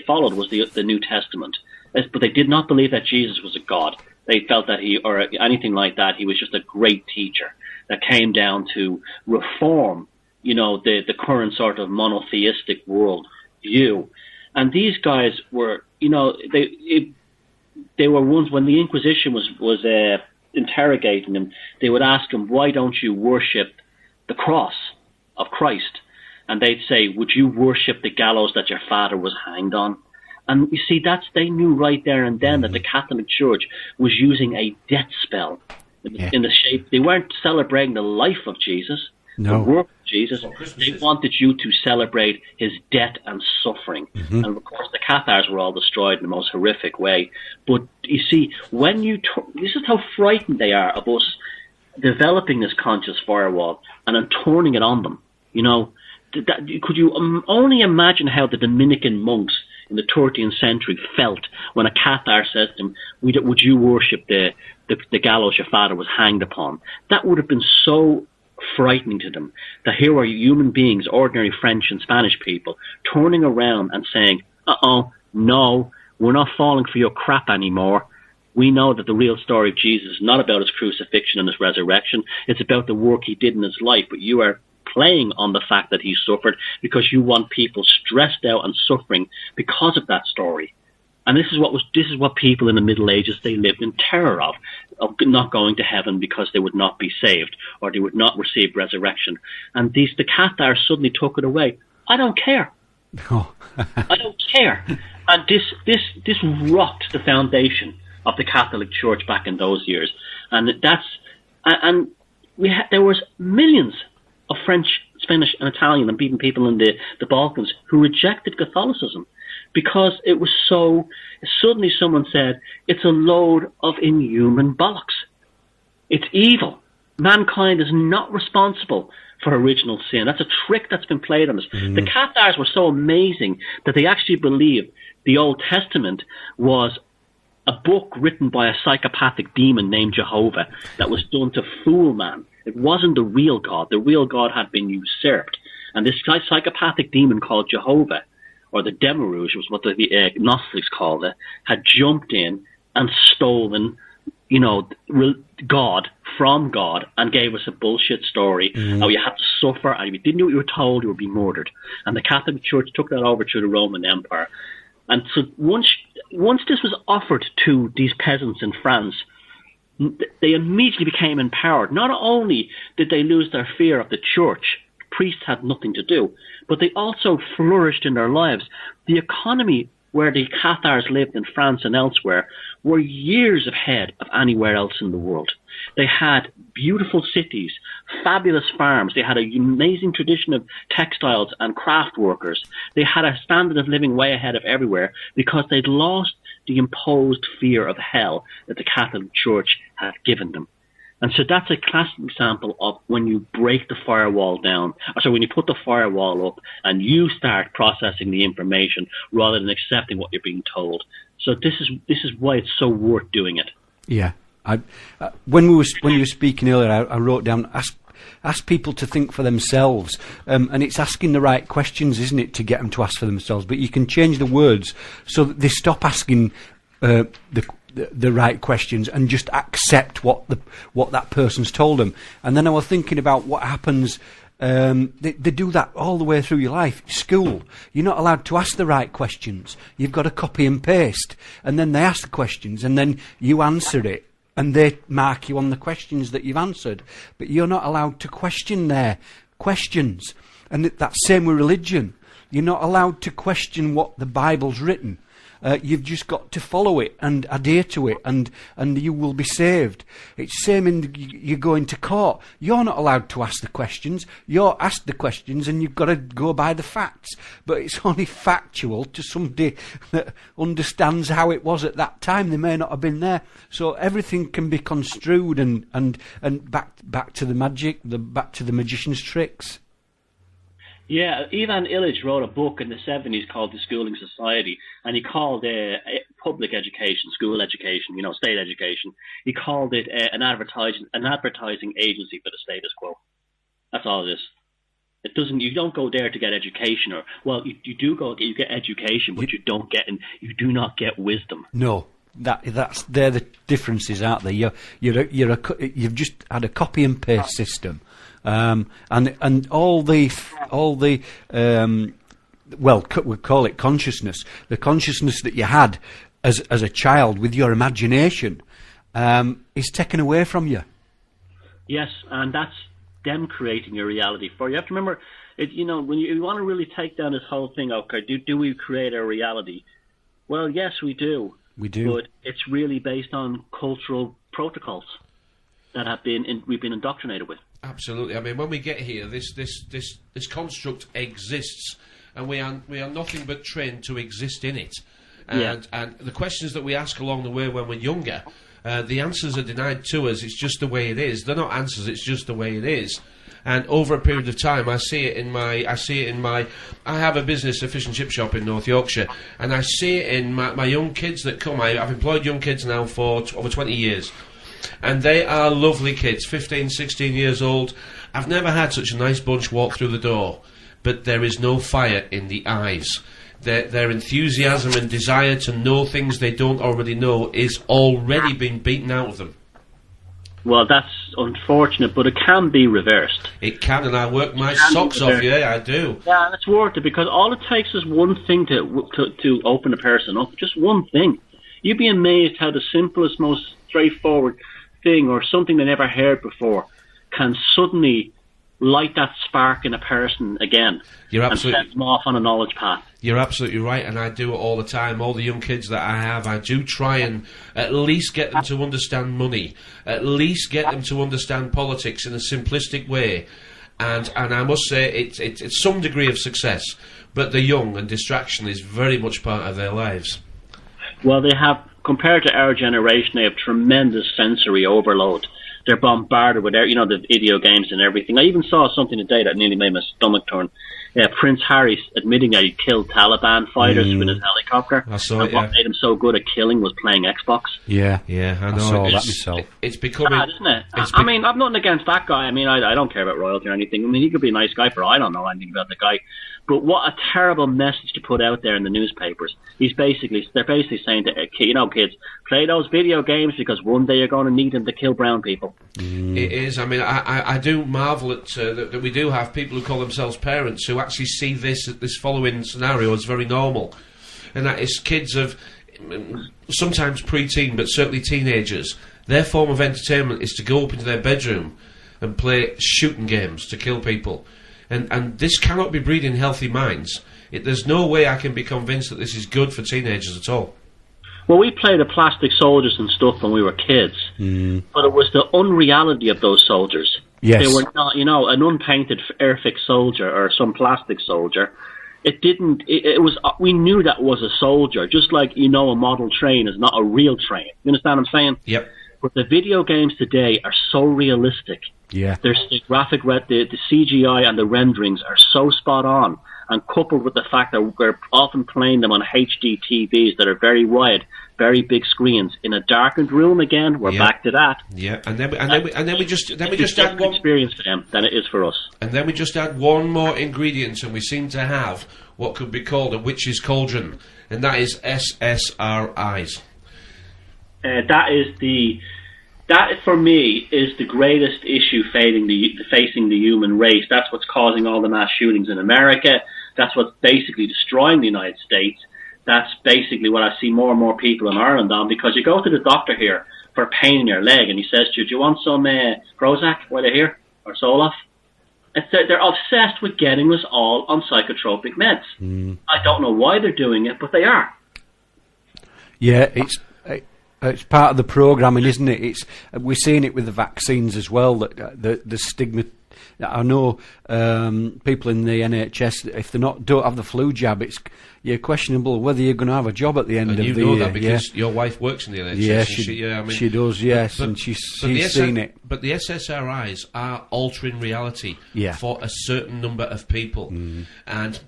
followed was the New Testament, but they did not believe that Jesus was a god. They felt that he, or anything like that, he was just a great teacher that came down to reform, the current sort of monotheistic world view. And these guys were, they were ones, when the Inquisition was interrogating them, they would ask them, why don't you worship the cross of Christ? And they'd say, would you worship the gallows that your father was hanged on? And you see, they knew right there and then that the Catholic Church was using a death spell in the shape. They weren't celebrating the life of Jesus, the work of Jesus. They wanted you to celebrate his death and suffering. And of course, the Cathars were all destroyed in the most horrific way. But you see, this is how frightened they are of us developing this conscious firewall and then turning it on them. Could you only imagine how the Dominican monks in the 13th century felt when a Cathar says to them, would you worship the gallows your father was hanged upon? That would have been so frightening to them, that here are human beings, ordinary French and Spanish people, turning around and saying, no, we're not falling for your crap anymore. We know that the real story of Jesus is not about his crucifixion and his resurrection. It's about the work he did in his life, but you are playing on the fact that he suffered because you want people stressed out and suffering because of that story. And this is what people in the Middle Ages, they lived in terror of not going to heaven because they would not be saved or they would not receive resurrection. And the Cathars suddenly took it away. I don't care. I don't care. And this rocked the foundation of the Catholic Church back in those years. And there was millions of French, Spanish and Italian and even people in the Balkans who rejected Catholicism because it was so, suddenly someone said, it's a load of inhuman bollocks. It's evil. Mankind is not responsible for original sin. That's a trick that's been played on us. The Cathars were so amazing that they actually believed the Old Testament was a book written by a psychopathic demon named Jehovah that was done to fool man. It wasn't the real God. The real God had been usurped. And this psychopathic demon called Jehovah, or the Demiurge was what the Gnostics called it, had jumped in and stolen, God from God and gave us a bullshit story how you had to suffer, and if you didn't do what you were told, you would be murdered. And the Catholic Church took that over through the Roman Empire. And so once this was offered to these peasants in France, they immediately became empowered. Not only did they lose their fear of the church, priests had nothing to do, but they also flourished in their lives. The economy where the Cathars lived in France and elsewhere were years ahead of anywhere else in the world. They had beautiful cities, fabulous farms. They had an amazing tradition of textiles and craft workers. They had a standard of living way ahead of everywhere because they'd lost the imposed fear of hell that the Catholic Church had given them. And so that's a classic example of when you break the firewall down, so when you put the firewall up and you start processing the information rather than accepting what you're being told. So this is why it's so worth doing it. Yeah. When you were speaking earlier, I wrote down, ask people to think for themselves. And it's asking the right questions, isn't it, to get them to ask for themselves? But you can change the words so that they stop asking the right questions and just accept what that person's told them. And then I was thinking about what happens. They do that all the way through your life. School, you're not allowed to ask the right questions. You've got to copy and paste, and then they ask the questions, and then you answer it, and they mark you on the questions that you've answered. But you're not allowed to question their questions. And that's same with religion. You're not allowed to question what the Bible's written. You've just got to follow it and adhere to it, and you will be saved. It's same in you go into court. You're not allowed to ask the questions. You're asked the questions, and you've got to go by the facts. But it's only factual to somebody that understands how it was at that time. They may not have been there, so everything can be construed and back to the magic, back to the magician's tricks. Yeah, Ivan Illich wrote a book in the 70s called The Schooling Society, and he called public education, school education, state education, he called it an advertising agency for the status quo. That's all it is. It doesn't. You don't go there to get education, you do go. You get education, but you do not get wisdom. No, they're the differences, aren't they? You've just had a copy and paste system. And all the we call it consciousness. The consciousness that you had as a child with your imagination is taken away from you. Yes, and that's them creating your reality for you. You have to remember, when you want to really take down this whole thing. Okay, do we create our reality? Well, yes, we do. We do, but it's really based on cultural protocols that we've been indoctrinated with. Absolutely. I mean, when we get here, this construct exists, and we are nothing but trained to exist in it. And the questions that we ask along the way when we're younger, the answers are denied to us. It's just the way it is. They're not answers. It's just the way it is. And over a period of time, I have a business, a fish and chip shop in North Yorkshire, and I see it in my young kids that come. I've employed young kids now for over 20 years. And they are lovely kids, 15, 16 years old. I've never had such a nice bunch walk through the door. But there is no fire in the eyes. Their enthusiasm and desire to know things they don't already know is already being beaten out of them. Well, that's unfortunate, but it can be reversed. It can, and I work my socks off, yeah, I do. Yeah, and it's worth it, because all it takes is one thing to open a person up, just one thing. You'd be amazed how the simplest, most straightforward thing, or something they never heard before, can suddenly light that spark in a person again. And set them off on a knowledge path. You're absolutely right, and I do it all the time. All the young kids that I have, I do try and at least get them to understand money, at least get them to understand politics in a simplistic way. And I must say, it's some degree of success, but they're young, and distraction is very much part of their lives. Well, they have, compared to our generation, they have tremendous sensory overload. They're bombarded with, the video games and everything. I even saw something today that nearly made my stomach turn. Prince Harry admitting that he killed Taliban fighters with his helicopter. I saw it, what made him so good at killing was playing Xbox. Yeah, I know. I saw that myself. It's becoming... Bad, isn't it? I mean, I'm nothing against that guy. I mean, I don't care about royalty or anything. I mean, he could be a nice guy, I don't know anything about the guy. But what a terrible message to put out there in the newspapers. They're basically saying to kids, play those video games because one day you're going to need them to kill brown people. It is. I mean, I do marvel at that we do have people who call themselves parents who actually see this following scenario as very normal, and that is kids of sometimes pre-teen but certainly teenagers. Their form of entertainment is to go up into their bedroom and play shooting games to kill people. And this cannot be breeding healthy minds. There's no way I can be convinced that this is good for teenagers at all. Well, we played the plastic soldiers and stuff when we were kids, but it was the unreality of those soldiers. Yes. They were not, an unpainted airfix soldier or some plastic soldier. It was, we knew that was a soldier, just like, a model train is not a real train. You understand what I'm saying? Yep. But the video games today are so realistic. Yeah. There's the graphic, the CGI and the renderings are so spot on, and coupled with the fact that we're often playing them on HD TVs that are very wide, very big screens in a darkened room. Again, we're back to that. Yeah, and then we just add one experience for them than it is for us. And then we just add one more ingredient, and we seem to have what could be called a witch's cauldron, and that is SSRIs. That for me is the greatest issue facing the human race. That's what's causing all the mass shootings in America. That's what's basically destroying the United States. That's basically what I see more and more people in Ireland on, because you go to the doctor here for a pain in your leg and he says to you, do you want some Prozac while you're here, or Zoloft? They're obsessed with getting us all on psychotropic meds. I don't know why they're doing it, but they are. Yeah, it's part of the programming, isn't it? We're seeing it with the vaccines as well. That the stigma. I know people in the NHS, if they don't have the flu jab, you're questionable whether you're going to have a job at the end of the year. And you know that because your wife works in the NHS. Yeah, she does, yes, and she's seen it. But the SSRIs are altering reality for a certain number of people. And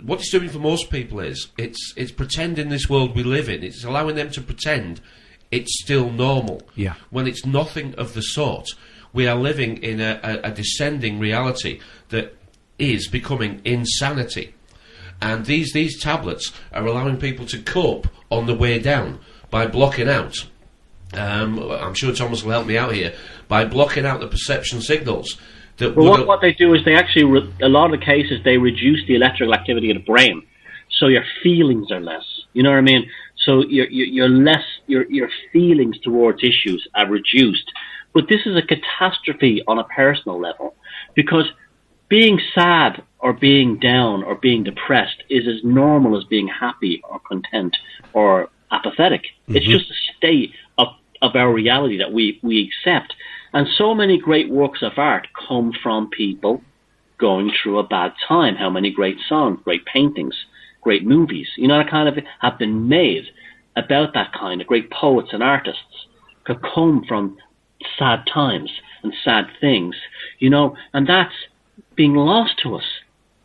what it's doing for most people is, it's pretending this world we live in. It's allowing them to pretend it's still normal. Yeah. When it's nothing of the sort. We are living in a descending reality that is becoming insanity. And these tablets are allowing people to cope on the way down by blocking out. I'm sure Thomas will help me out here. By blocking out the perception signals. What they do is they actually, a lot of the cases, they reduce the electrical activity of the brain. So your feelings are less. You know what I mean? So your feelings towards issues are reduced. But this is a catastrophe on a personal level, because being sad or being down or being depressed is as normal as being happy or content or apathetic. It's just a state of our reality that we accept. And so many great works of art come from people going through a bad time. How many great songs, great paintings, great movies, that kind of have been made about that kind of great poets and artists could come from sad times and sad things, and that's being lost to us,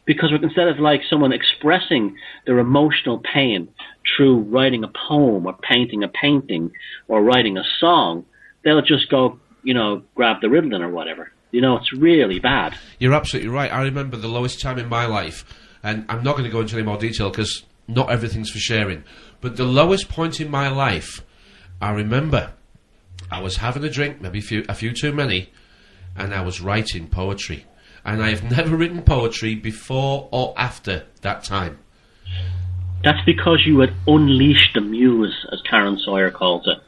because instead of like someone expressing their emotional pain through writing a poem or painting a painting or writing a song, they'll just go, grab the Ritalin or whatever. It's really bad. You're absolutely right. I remember the lowest time in my life, and I'm not going to go into any more detail because not everything's for sharing, but the lowest point in my life, I remember I was having a drink, maybe a few too many, and I was writing poetry. And I have never written poetry before or after that time. That's because you had unleashed the muse, as Karen Sawyer calls it,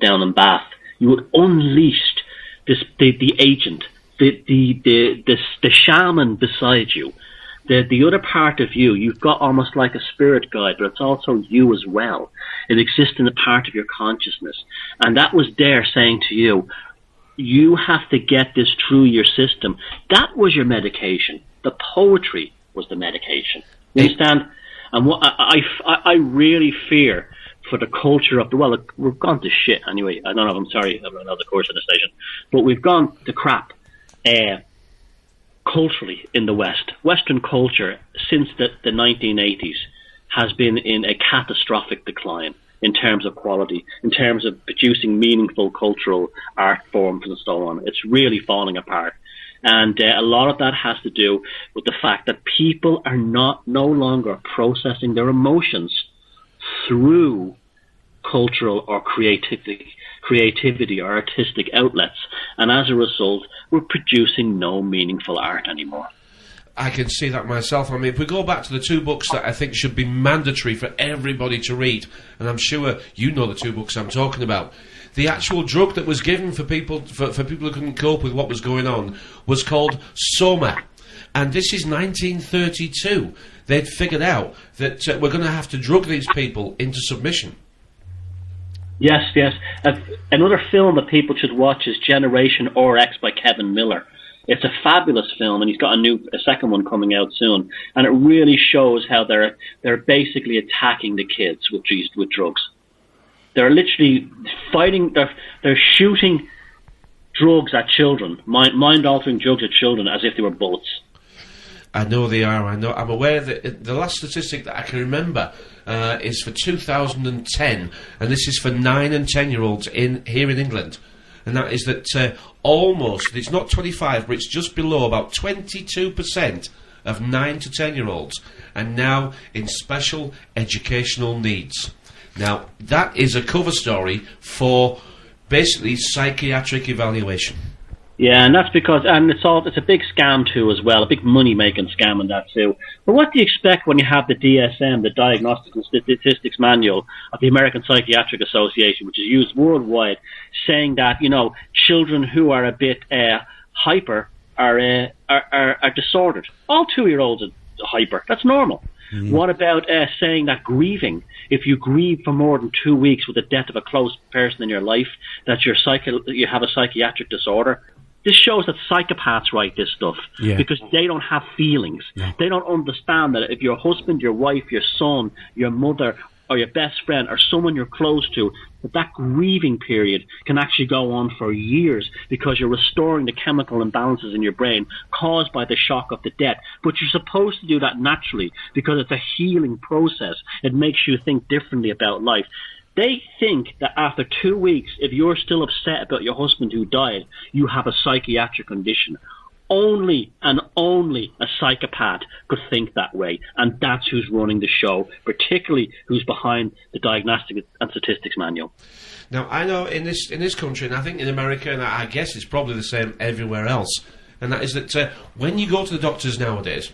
down in Bath. You had unleashed the agent, the shaman beside you, the other part of you. You've got almost like a spirit guide, but it's also you as well. It exists in a part of your consciousness. And that was there saying to you, you have to get this through your system. That was your medication. The poetry was the medication. You understand? And what I really fear for the culture of the, well, we've gone to shit anyway. I don't know, I'm sorry, I don't know the course of the station. But we've gone to crap. Culturally in the West, Western culture since the 1980s has been in a catastrophic decline in terms of quality, in terms of producing meaningful cultural art forms and so on. It's really falling apart. And a lot of that has to do with the fact that people are no longer processing their emotions through cultural or creativity or artistic outlets, and as a result we're producing no meaningful art anymore. I can see that myself. I mean, if we go back to the two books that I think should be mandatory for everybody to read, and I'm sure you know the two books I'm talking about, the actual drug that was given for people who couldn't cope with what was going on was called Soma, and this is 1932. They'd figured out that we're going to have to drug these people into submission. Yes. Another film that people should watch is Generation RX by Kevin Miller. It's a fabulous film, and he's got a second one coming out soon. And it really shows how they're basically attacking the kids with drugs. They're literally fighting. They're shooting drugs at children, mind-altering drugs at children, as if they were bullets. I know they are. I know. I'm aware that the last statistic that I can remember is for 2010, and this is for 9 and 10-year-olds here in England, and that is that almost, it's not 25, but it's just below about 22% of 9 to 10-year-olds are now in special educational needs. Now, that is a cover story for basically psychiatric evaluation. Yeah, and that's because, and it's a big scam too as well, a big money-making scam in that too. But what do you expect when you have the DSM, the Diagnostics and Statistics Manual of the American Psychiatric Association, which is used worldwide, saying that, children who are a bit hyper are disordered. All 2-year-olds are hyper. That's normal. What about saying that grieving, if you grieve for more than 2 weeks with the death of a close person in your life, that you have a psychiatric disorder? This shows that psychopaths write this stuff because they don't have feelings. No. They don't understand that if your husband, your wife, your son, your mother, or your best friend, or someone you're close to, that grieving period can actually go on for years because you're restoring the chemical imbalances in your brain caused by the shock of the death. But you're supposed to do that naturally because it's a healing process. It makes you think differently about life. They think that after 2 weeks, if you're still upset about your husband who died, you have a psychiatric condition. Only and only a psychopath could think that way, and that's who's running the show, particularly who's behind the Diagnostic and Statistics Manual. Now, I know in this country, and I think in America, and I guess it's probably the same everywhere else, and that is that when you go to the doctors nowadays,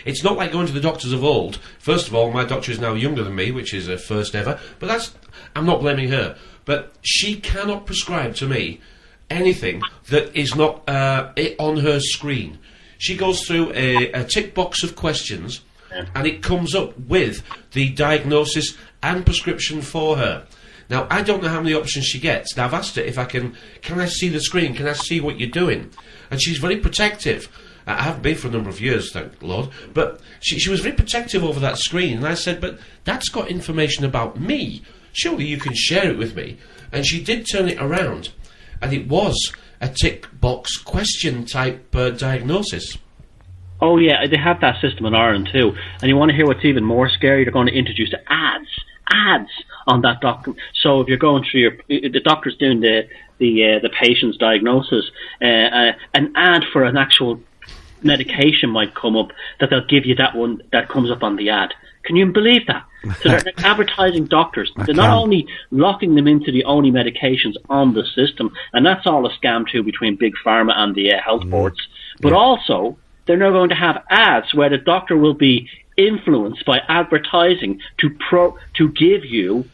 it's not like going to the doctors of old. First of all, my doctor is now younger than me, which is a first ever, but I'm not blaming her. But she cannot prescribe to me anything that is not on her screen. She goes through a tick box of questions, and it comes up with the diagnosis and prescription for her. Now, I don't know how many options she gets. Now, I've asked her if can I see the screen? Can I see what you're doing? And she's very protective. I haven't been for a number of years, thank the Lord, but she was very protective over that screen, and I said, but that's got information about me. Surely you can share it with me. And she did turn it around, and it was a tick box question type diagnosis. Oh yeah, they have that system in Ireland too. And you want to hear what's even more scary? They're going to introduce ads on that document. So if you're going through the doctor's doing the patient's diagnosis, an ad for an actual medication might come up that they'll give you that one that comes up on the ad. Can you believe that? So they're advertising doctors. They're not only locking them into the only medications on the system, and that's all a scam too between Big Pharma and the health boards, but also they're now going to have ads where the doctor will be influenced by advertising to give you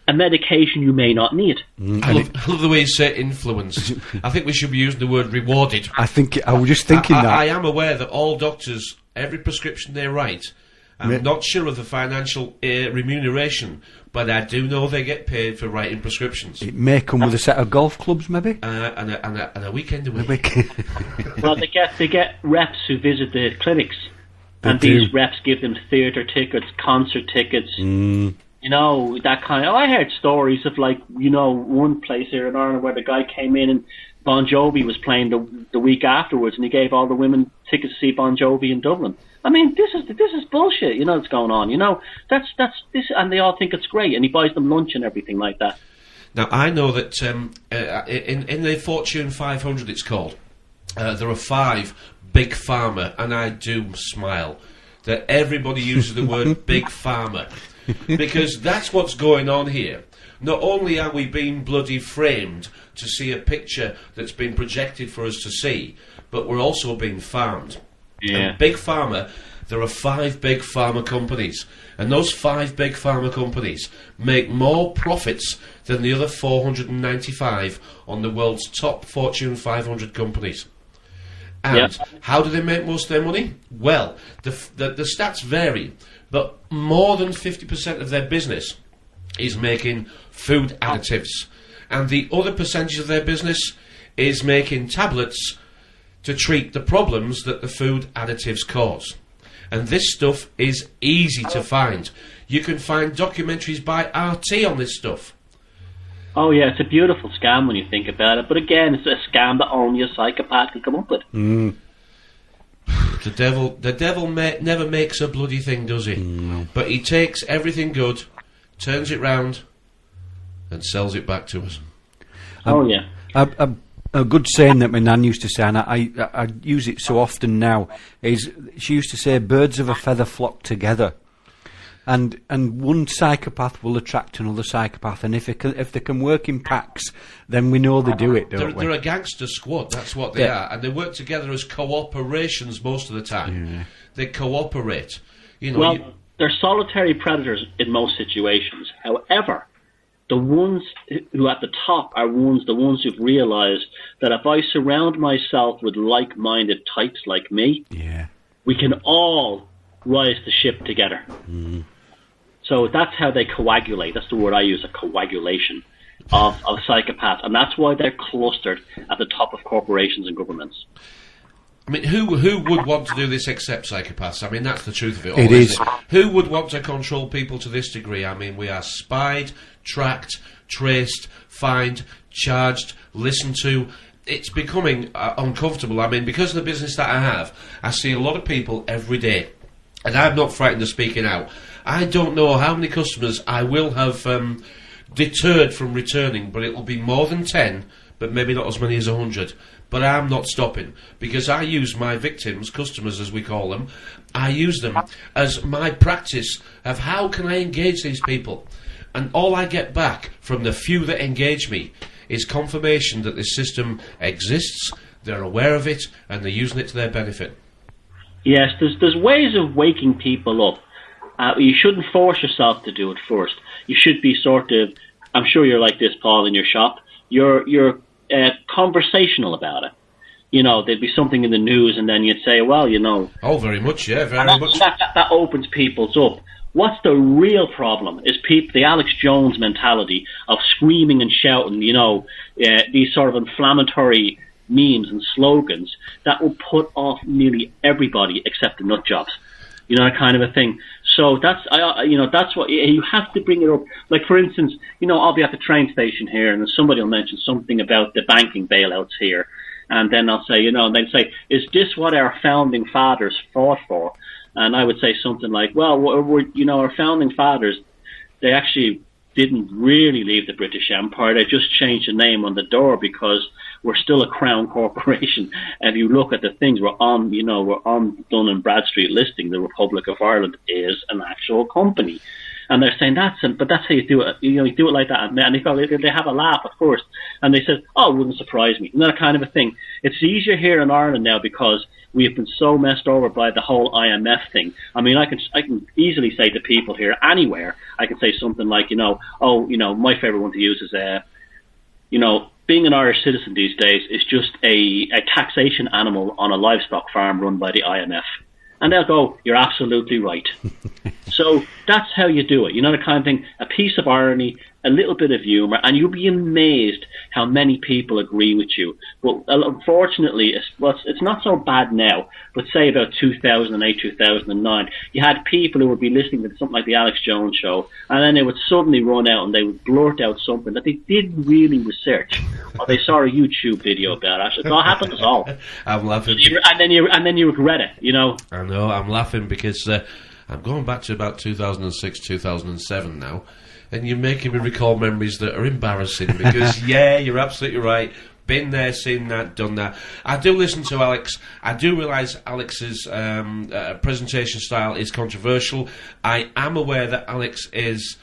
a medication you may not need. I love the way you say influenced. I think we should be using the word rewarded. I was just thinking that. I am aware that all doctors, every prescription they write, I'm not sure of the financial remuneration, but I do know they get paid for writing prescriptions. It may come with a set of golf clubs, maybe? And a weekend away. Well, they get reps who visit the clinics, and these reps give them theatre tickets, concert tickets, you know, that kind of... I heard stories of, like, you know, one place here in Ireland where the guy came in and Bon Jovi was playing the week afterwards, and he gave all the women tickets to see Bon Jovi in Dublin. I mean, this is bullshit, you know, what's going on, you know. That's this, and they all think it's great, and he buys them lunch and everything like that. Now, I know that in the Fortune 500, it's called, there are 5 Big Pharma, and I do smile that everybody uses the word Big Pharma, because that's what's going on here. Not only are we being bloody framed to see a picture that's been projected for us to see, but we're also being farmed. Yeah. And Big Pharma, there are 5 Big Pharma companies, and those 5 Big Pharma companies make more profits than the other 495 on the world's top Fortune 500 companies. And how do they make most of their money? Well, the stats vary, but more than 50% of their business is making food additives, and the other percentage of their business is making tablets to treat the problems that the food additives cause. And this stuff is easy to find. You can find documentaries by RT on this stuff. Oh yeah, it's a beautiful scam when you think about it, but again, it's a scam that only a psychopath can come up with. The devil never makes a bloody thing, does he? No. But he takes everything good, turns it round, and sells it back to us. Oh yeah. A good saying that my nan used to say, and I use it so often now, is she used to say, birds of a feather flock together. And one psychopath will attract another psychopath, and if they can work in packs, then we know they do it, don't we? They're a gangster squad, that's what they are, and they work together as cooperations most of the time. Yeah. They cooperate. You know, well, they're solitary predators in most situations. However, the ones who at the top are the ones who've realised that if I surround myself with like-minded types like me, we can all rise the ship together. So that's how they coagulate. That's the word I use, a coagulation of psychopaths. And that's why they're clustered at the top of corporations and governments. I mean, who would want to do this except psychopaths? I mean, that's the truth of it all, It isn't is. it? Who would want to control people to this degree? I mean, we are spied, tracked, traced, fined, charged, listened to. It's becoming uncomfortable. I mean, because of the business that I have, I see a lot of people every day, and I'm not frightened of speaking out. I don't know how many customers I will have deterred from returning, but it will be more than 10, but maybe not as many as 100. But I'm not stopping, because I use my victims, customers as we call them, I use them as my practice of how can I engage these people. And all I get back from the few that engage me is confirmation that this system exists, they're aware of it, and they're using it to their benefit. Yes, there's ways of waking people up. You shouldn't force yourself to do it first. You should be sort of, I'm sure you're like this, Paul, in your shop. You're conversational about it. You know, there'd be something in the news, and then you'd say, well, you know... Oh, very much, yeah, very much. That opens people's up. What's the real problem is the Alex Jones mentality of screaming and shouting, you know, these sort of inflammatory memes and slogans that will put off nearly everybody except the nut jobs. You know, that kind of a thing. So that's what you have to bring it up. Like, for instance, you know, I'll be at the train station here, and somebody will mention something about the banking bailouts here, and then I'll say, you know, and they'd say, is this what our founding fathers fought for? And I would say something like, well, you know, our founding fathers, they actually didn't really leave the British Empire. They just changed the name on the door because we're still a crown corporation. And if you look at the things, we're on Dun and Bradstreet listing. The Republic of Ireland is an actual company. And they're saying but that's how you do it. You know, you do it like that. And they have a laugh at first. And they said, oh, it wouldn't surprise me. And that kind of a thing. It's easier here in Ireland now because we have been so messed over by the whole IMF thing. I mean, I can easily say to people here, anywhere, I can say something like, you know, my favourite one to use is, you know, being an Irish citizen these days is just a taxation animal on a livestock farm run by the IMF. And they'll go, you're absolutely right. So that's how you do it. You know, the kind of thing, a piece of irony, a little bit of humour, and you'll be amazed how many people agree with you. But unfortunately, it's not so bad now, but say about 2008, 2009, you had people who would be listening to something like the Alex Jones show, and then they would suddenly run out and they would blurt out something that they didn't really research, or they saw a YouTube video about it. It all happened to us all. I'm laughing. And then you regret it, you know. I know, I'm laughing because I'm going back to about 2006, 2007 now, and you're making me recall memories that are embarrassing because, yeah, you're absolutely right. Been there, seen that, done that. I do listen to Alex. I do realise Alex's presentation style is controversial. I am aware that Alex is...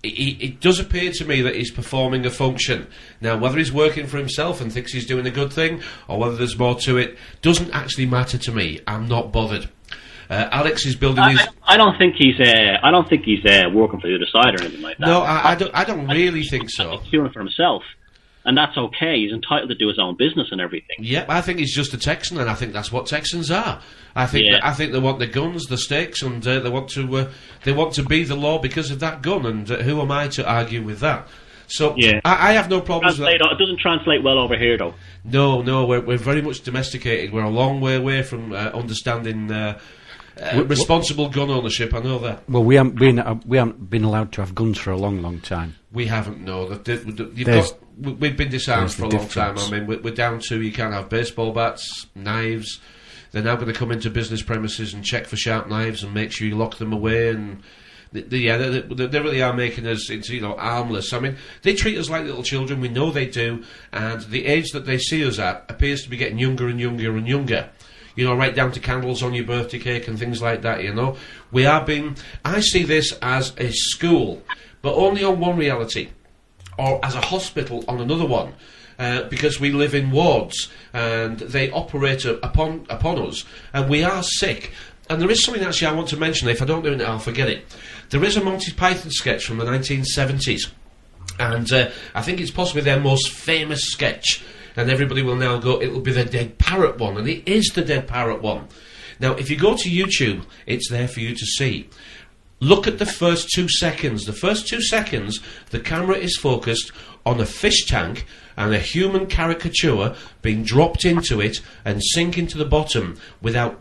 It does appear to me that he's performing a function. Now, whether he's working for himself and thinks he's doing a good thing, or whether there's more to it, doesn't actually matter to me. I'm not bothered. Alex is building his... I don't think he's working for the other side or anything like that. No, I don't really think so. He's doing it for himself, and that's okay. He's entitled to do his own business and everything. Yep, I think he's just a Texan, and I think that's what Texans are. I think they want the guns, the stakes, and they want to be the law because of that gun. And who am I to argue with that? So yeah. I have no problems with that. It doesn't translate well over here, though. No, we're very much domesticated. We're a long way away from understanding responsible gun ownership. I know that. Well, we haven't been allowed to have guns for a long, long time. We haven't. No, we've been disarmed for a long time. I mean, we're down to you can't have baseball bats, knives. They're now going to come into business premises and check for sharp knives and make sure you lock them away. And they really are making us into armless. I mean, they treat us like little children. We know they do, and the age that they see us at appears to be getting younger and younger and younger. You know, right down to candles on your birthday cake and things like that. You know, I see this as a school, but only on one reality, or as a hospital on another one. Because we live in wards and they operate upon us, and we are sick. And there is something actually I want to mention. If I don't do it now, I'll forget it. There is a Monty Python sketch from the 1970s, and I think it's possibly their most famous sketch. And everybody will now go, it'll be the dead parrot one, and it is the dead parrot one. Now, if you go to YouTube, it's there for you to see. Look at the first 2 seconds. The first 2 seconds, the camera is focused on a fish tank and a human caricature being dropped into it and sinking to the bottom without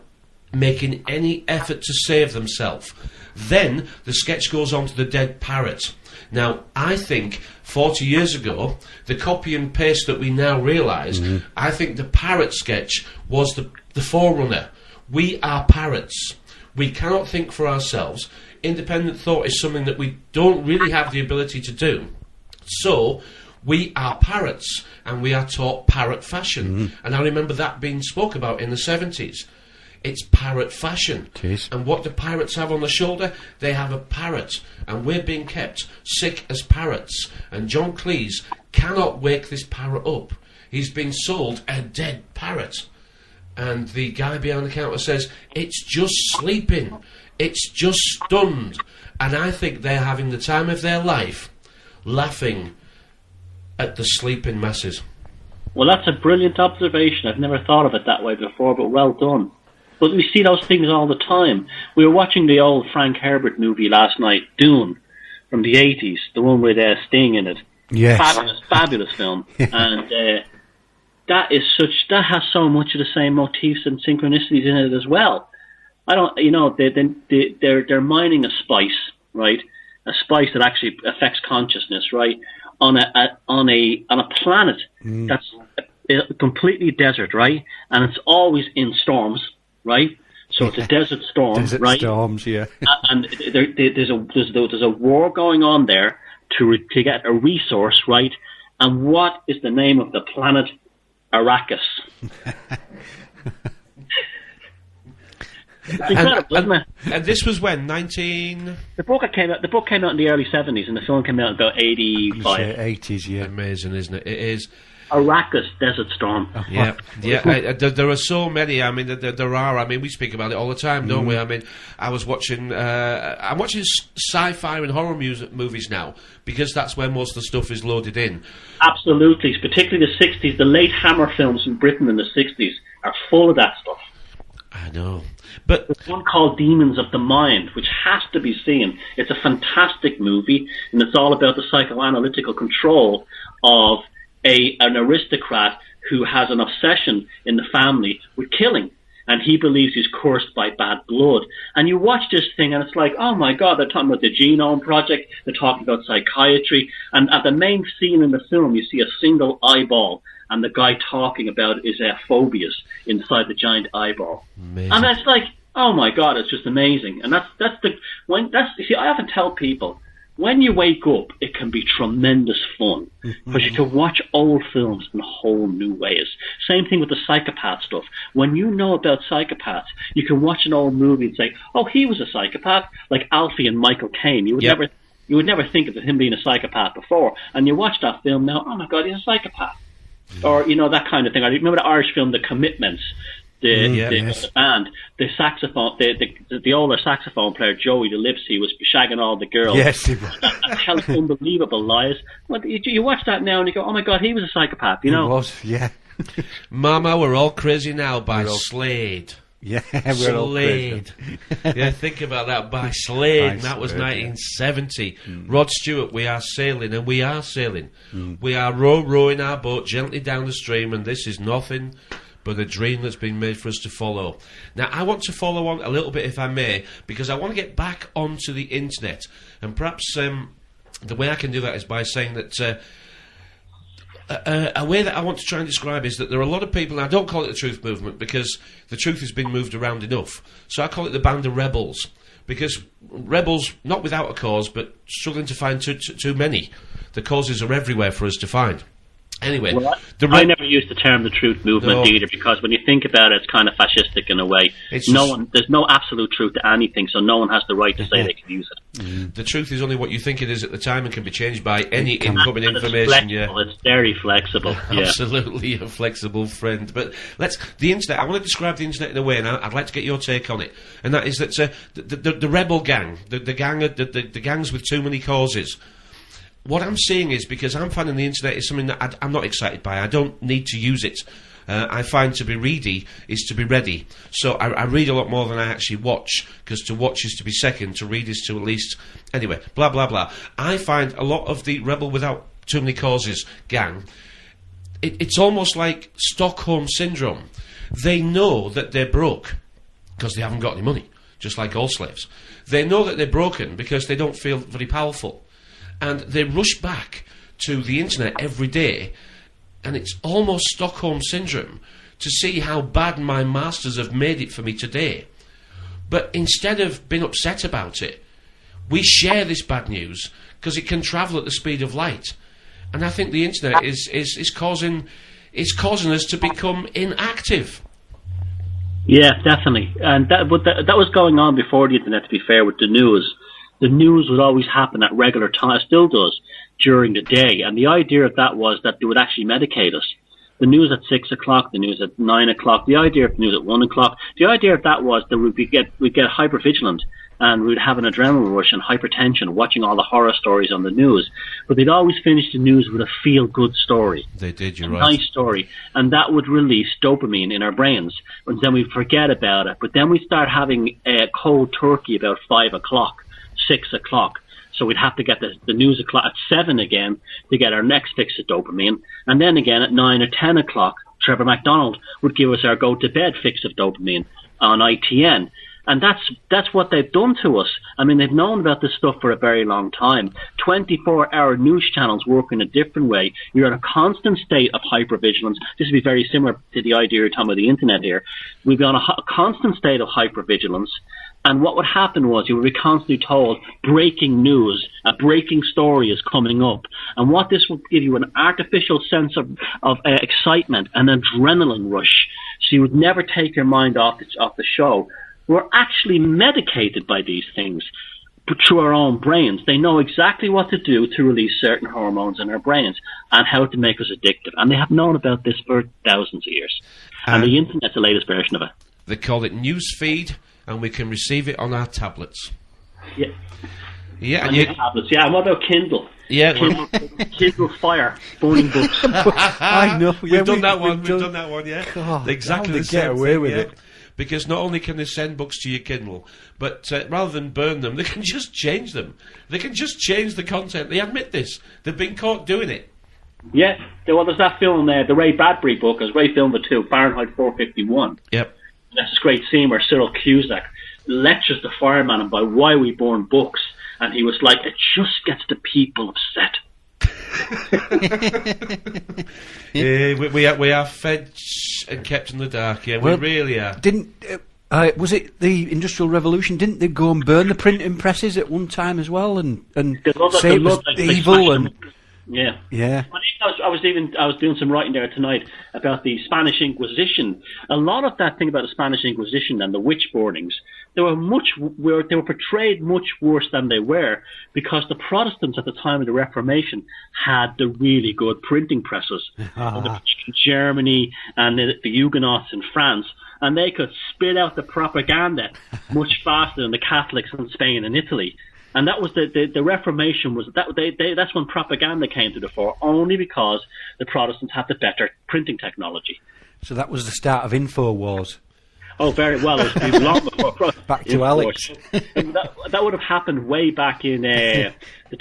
making any effort to save themselves. Then the sketch goes on to the dead parrot. Now, I think 40 years ago, the copy and paste that we now realise, I think the parrot sketch was the forerunner. We are parrots. We cannot think for ourselves. Independent thought is something that we don't really have the ability to do. So, we are parrots, and we are taught parrot fashion. And I remember that being spoke about in the 70s. It's parrot fashion. And what do pirates have on the shoulder? They have a parrot. And we're being kept sick as parrots. And John Cleese cannot wake this parrot up. He's been sold a dead parrot. And the guy behind the counter says, it's just sleeping. It's just stunned. And I think they're having the time of their life laughing at the sleeping masses. Well, that's a brilliant observation. I've never thought of it that way before, but well done. But we see those things all the time. We were watching the old Frank Herbert movie last night, Dune, from the 80s, the one with Sting in it. Yes. Fabulous film. And that has so much of the same motifs and synchronicities in it as well. They're mining a spice, right? A spice that actually affects consciousness, right? On a planet that's completely desert, right? And it's always in storms, right? So it's a desert storm, desert right? Storms, yeah. And there's a war going on there to get a resource, right? And what is the name of the planet? Arrakis. It's incredible, isn't it? And this was when? 19... The book came out in the early 70s, and the film came out in about 85. 80s, yeah. Amazing, isn't it? It is. Arrakis Desert Storm. Yeah, there are so many. I mean, there are. I mean, we speak about it all the time, don't we? I mean, I'm watching sci-fi and horror movies now because that's where most of the stuff is loaded in. Absolutely, particularly the 60s. The late Hammer films in Britain in the 60s are full of that stuff. I know. But there's one called Demons of the Mind, which has to be seen. It's a fantastic movie, and it's all about the psychoanalytical control of an aristocrat who has an obsession in the family with killing, and he believes he's cursed by bad blood. And you watch this thing, and it's like, oh my God, they're talking about the Genome Project, they're talking about psychiatry, and at the main scene in the film, you see a single eyeball, and the guy talking about his phobias inside the giant eyeball. Amazing. And it's like, oh my God, it's just amazing. And you see, I often tell people, when you wake up, it can be tremendous fun because you can watch old films in whole new ways. Same thing with the psychopath stuff. When you know about psychopaths, you can watch an old movie and say, oh, he was a psychopath, like Alfie and Michael Caine. You would never think of him being a psychopath before. And you watch that film now, oh my God, he's a psychopath. Or, that kind of thing. I remember the Irish film The Commitments. The band, the saxophone, the older saxophone player Joey DeLipsy was shagging all the girls. Yes, he was. And telling unbelievable lies. Well, you watch that now and you go, oh my God, he was a psychopath. He was, yeah. Mama, we're all crazy now by Slade. Yeah, we're all crazy. Yeah, think about that, by Slade. That was Slade, 1970. Rod Stewart, we are sailing, and we are sailing. We are rowing our boat gently down the stream, and this is nothing but a dream that's been made for us to follow. Now, I want to follow on a little bit, if I may, because I want to get back onto the internet. And perhaps the way I can do that is by saying that a way that I want to try and describe is that there are a lot of people, and I don't call it the truth movement, because the truth has been moved around enough. So I call it the band of rebels, because rebels, not without a cause, but struggling to find too many. The causes are everywhere for us to find. Anyway, well, I never used the term the truth movement either, because when you think about it, it's kind of fascistic in a way. There's no absolute truth to anything, so no one has the right to say they can use it. The truth is only what you think it is at the time and can be changed by any incoming information. It's very flexible. Absolutely a flexible friend. But the internet, I want to describe the internet in a way, and I'd like to get your take on it. And that is that the rebel gang, the gangs with too many causes. What I'm seeing is, because I'm finding the internet is something that I'm not excited by. I don't need to use it. I find to be ready is to be ready. So I read a lot more than I actually watch, because to watch is to be second, to read is to at least... Anyway, blah, blah, blah. I find a lot of the Rebel Without Too Many Causes gang, it's almost like Stockholm Syndrome. They know that they're broke, because they haven't got any money, just like all slaves. They know that they're broken because they don't feel very powerful. And they rush back to the internet every day, and it's almost Stockholm Syndrome to see how bad my masters have made it for me today. But instead of being upset about it, we share this bad news because it can travel at the speed of light. And I think the internet is causing us to become inactive. Yeah, definitely. And that was going on before the internet, to be fair, with the news. The news would always happen at regular time, still does, during the day. And the idea of that was that they would actually medicate us. The news at 6 o'clock, the news at 9 o'clock, the idea of the news at 1 o'clock, the idea of that was that we'd get hypervigilant, and we'd have an adrenaline rush and hypertension watching all the horror stories on the news. But they'd always finish the news with a feel-good story. They did, you're a right. Nice story. And that would release dopamine in our brains. And then we'd forget about it. But then we'd start having cold turkey about 5 o'clock, 6 o'clock. So we'd have to get the news at 7 again to get our next fix of dopamine. And then again at 9 or 10 o'clock, Trevor McDonald would give us our go-to-bed fix of dopamine on ITN. And that's what they've done to us. I mean, they've known about this stuff for a very long time. 24-hour news channels work in a different way. You're in a constant state of hypervigilance. This would be very similar to the idea you're talking about the internet here. We'd be on a constant state of hypervigilance. And what would happen was you would be constantly told breaking news, a breaking story is coming up. And what this would give you an artificial sense of excitement, an adrenaline rush. So you would never take your mind off the show. We're actually medicated by these things through our own brains. They know exactly what to do to release certain hormones in our brains and how to make us addictive. And they have known about this for thousands of years. And the internet's the latest version of it. They call it newsfeed, and we can receive it on our tablets. Yeah. Yeah, and tablets. Yeah, and what about Kindle? Yeah, Kindle Fire, burning books. I know. We've done that one. We've done that one. Yeah, God, exactly how the they same get away thing, with yeah. it. Because not only can they send books to your Kindle, but rather than burn them, they can just change them. They can just change the content. They admit this. They've been caught doing it. Yeah. Well, there's that film, the Ray Bradbury book, as Ray filmed it too, Fahrenheit 451. Yep. That's this great scene where Cyril Cusack lectures the fireman about why we burn books, and he was like, it just gets the people upset. Yeah, we are fed and kept in the dark. Yeah, Well, we really are. Was it the Industrial Revolution? Didn't they go and burn the printing presses at one time as well, and say it was evil and yeah. Yeah. I was doing some writing there tonight about the Spanish Inquisition. A lot of that thing about the Spanish Inquisition and the witch burnings, they were portrayed much worse than they were because the Protestants at the time of the Reformation had the really good printing presses in Germany and the Huguenots in France, and they could spit out the propaganda much faster than the Catholics in Spain and Italy. And that was the Reformation was that's when propaganda came to the fore, only because the Protestants had the better printing technology. So that was the start of InfoWars. Oh, very well. It was long before. Back to Alex. that would have happened way back in the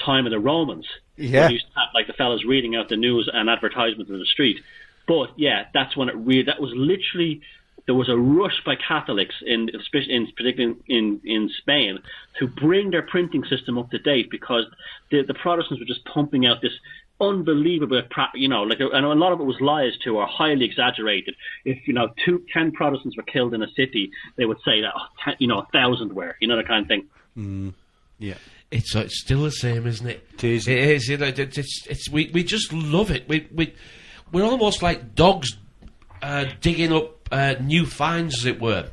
time of the Romans. Yeah. You used to have like the fellas reading out the news and advertisements in the street. But yeah, that's when that was literally. There was a rush by Catholics, particularly in Spain, to bring their printing system up to date because the Protestants were just pumping out this unbelievable, and a lot of it was lies too, or highly exaggerated. If 10 Protestants were killed in a city, they would say that 1,000 were, that kind of thing. Yeah. It's still the same, isn't it? It is. It is. It's we just love it. We're almost like dogs digging up new finds, as it were.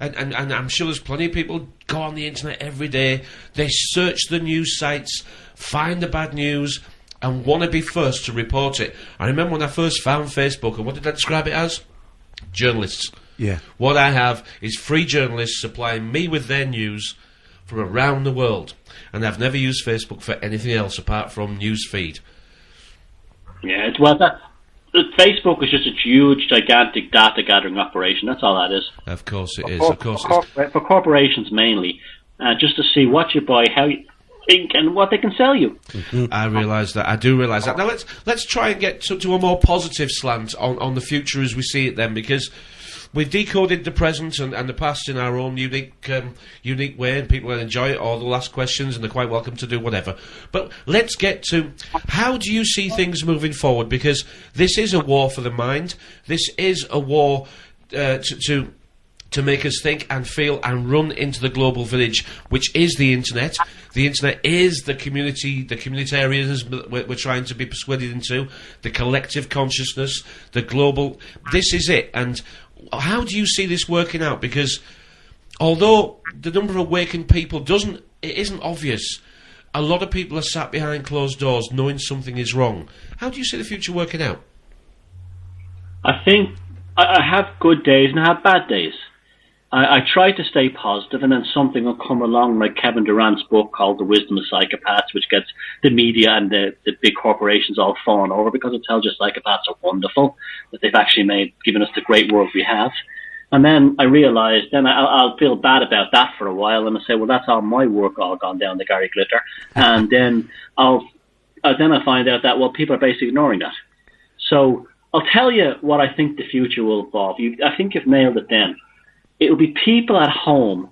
And I'm sure there's plenty of people go on the internet every day. They search the news sites, find the bad news, and want to be first to report it. I remember when I first found Facebook, and what did I describe it as? Journalists. Yeah. What I have is free journalists supplying me with their news from around the world. And I've never used Facebook for anything else apart from news feed. Yeah, well, Facebook is just a huge, gigantic data gathering operation. That's all that is. Of course it is. For corporations mainly, just to see what you buy, how you think, and what they can sell you. I realise that. I do realise that. Now let's try and get to a more positive slant on the future as we see it then, because we've decoded the present and the past in our own unique way, and people will enjoy it, or they'll ask questions, and they're quite welcome to do whatever. But let's get to, how do you see things moving forward? Because this is a war for the mind. This is a war to make us think and feel and run into the global village, which is the internet. The internet is the communitarianism that we're trying to be persuaded into, the collective consciousness, the global. This is it. And how do you see this working out? Because although the number of awakened people isn't obvious, a lot of people are sat behind closed doors knowing something is wrong. How do you see the future working out? I think I have good days and I have bad days. I try to stay positive, and then something will come along, like Kevin Durant's book called The Wisdom of Psychopaths, which gets the media and the big corporations all falling over because it tells you psychopaths are wonderful, that they've actually given us the great world we have. And then I realise, then I'll feel bad about that for a while, and I say, well, that's all my work all gone down the Gary Glitter. And then I'll find out that, well, people are basically ignoring that. So I'll tell you what I think the future will evolve. I think you've nailed it then. It will be people at home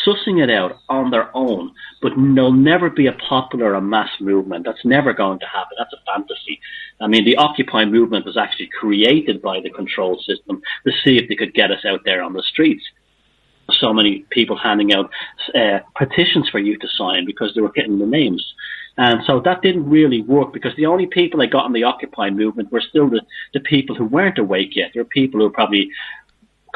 sussing it out on their own, but there'll never be a popular or mass movement. That's never going to happen. That's a fantasy. I mean, the Occupy movement was actually created by the control system to see if they could get us out there on the streets. So many people handing out petitions for you to sign because they were getting the names. And so that didn't really work, because the only people that got in the Occupy movement were still the people who weren't awake yet. There were people who were probably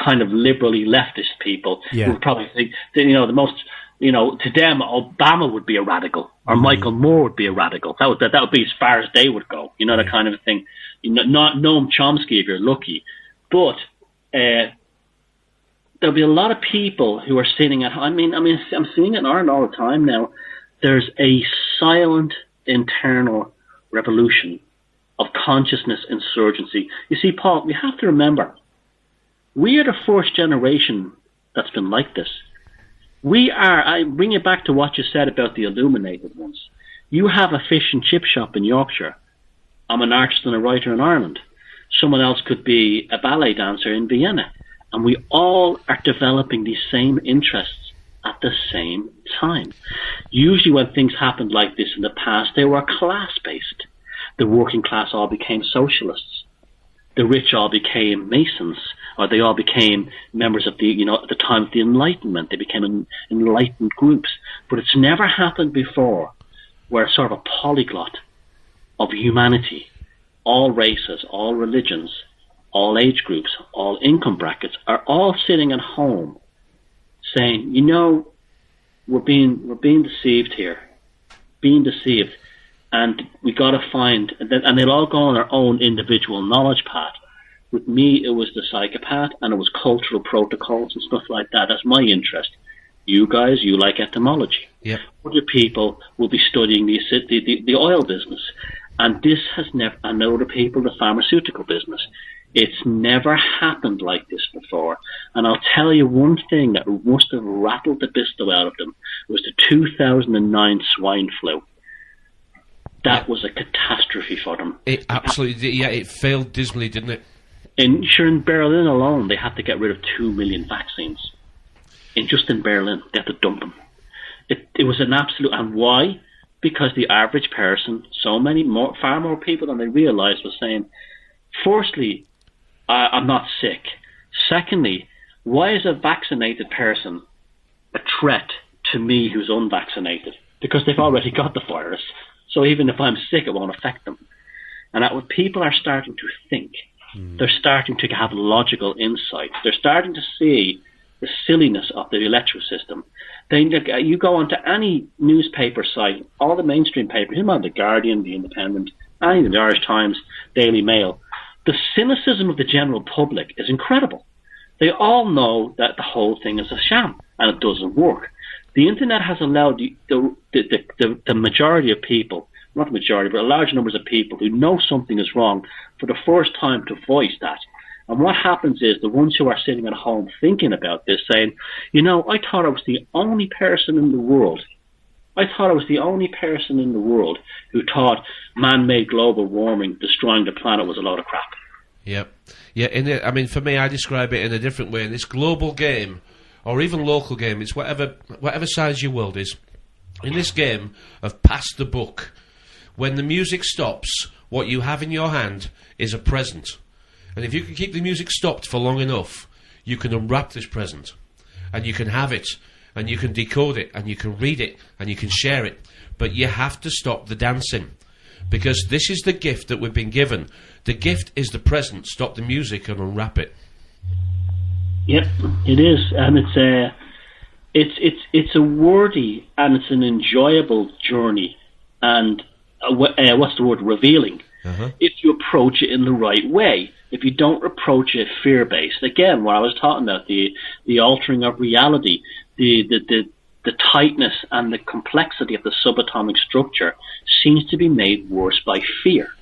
kind of liberally leftist people who probably think that, the most, to them, Obama would be a radical, or Michael Moore would be a radical. That would be as far as they would go, that kind of thing. Not Noam Chomsky if you're lucky, but there'll be a lot of people who are sitting at. I'm seeing it in Ireland all the time now. There's a silent internal revolution of consciousness insurgency. You see, Paul, we have to remember, we are the first generation that's been like this. I bring it back to what you said about the illuminated ones. You have a fish and chip shop in Yorkshire. I'm an artist and a writer in Ireland. Someone else could be a ballet dancer in Vienna. And we all are developing these same interests at the same time. Usually when things happened like this in the past, they were class-based. The working class all became socialists. The rich all became Masons, or they all became members of at the time of the Enlightenment. They became enlightened groups. But it's never happened before where sort of a polyglot of humanity, all races, all religions, all age groups, all income brackets, are all sitting at home saying, we're being deceived here, being deceived. And we got to find, and they'll all go on their own individual knowledge path. With me, it was the psychopath, and it was cultural protocols and stuff like that. That's my interest. You guys, you like etymology. Yep. Other people will be studying the oil business. And this has never, and other people, the pharmaceutical business. It's never happened like this before. And I'll tell you one thing that must have rattled the biscuit out of them was the 2009 swine flu. That was a catastrophe for them. It absolutely, it failed dismally, didn't it? In Berlin alone, they had to get rid of 2 million vaccines. Just in Berlin, they had to dump them. It was an absolute, and why? Because the average person, far more people than they realised, was saying, firstly, I'm not sick. Secondly, why is a vaccinated person a threat to me who's unvaccinated? Because they've already got the virus. So even if I'm sick, it won't affect them. And that when people are starting to think, they're starting to have logical insight. They're starting to see the silliness of the electoral system. You go onto any newspaper site, all the mainstream papers, The Guardian, The Independent, any of the Irish Times, Daily Mail, the cynicism of the general public is incredible. They all know that the whole thing is a sham and it doesn't work. The internet has allowed the majority of people not the majority, but a large numbers of people who know something is wrong for the first time to voice that. And what happens is the ones who are sitting at home thinking about this saying, you know, I thought I was the only person in the world. I thought I was the only person in the world who thought man-made global warming destroying the planet was a load of crap. Yep. Yeah, I mean, for me, I describe it in a different way. In this global game, or even local game, it's whatever size your world is. In this game of pass the book, when the music stops, what you have in your hand is a present. And if you can keep the music stopped for long enough, you can unwrap this present. And you can have it, and you can decode it, and you can read it, and you can share it. But you have to stop the dancing. Because this is the gift that we've been given. The gift is the present. Stop the music and unwrap it. Yep, it is. And it's a worthy and it's an enjoyable journey. And what's the word? Revealing. If you approach it in the right way. If you don't approach it fear-based. Again, what I was talking about, the altering of reality, the tightness and the complexity of the subatomic structure seems to be made worse by fear.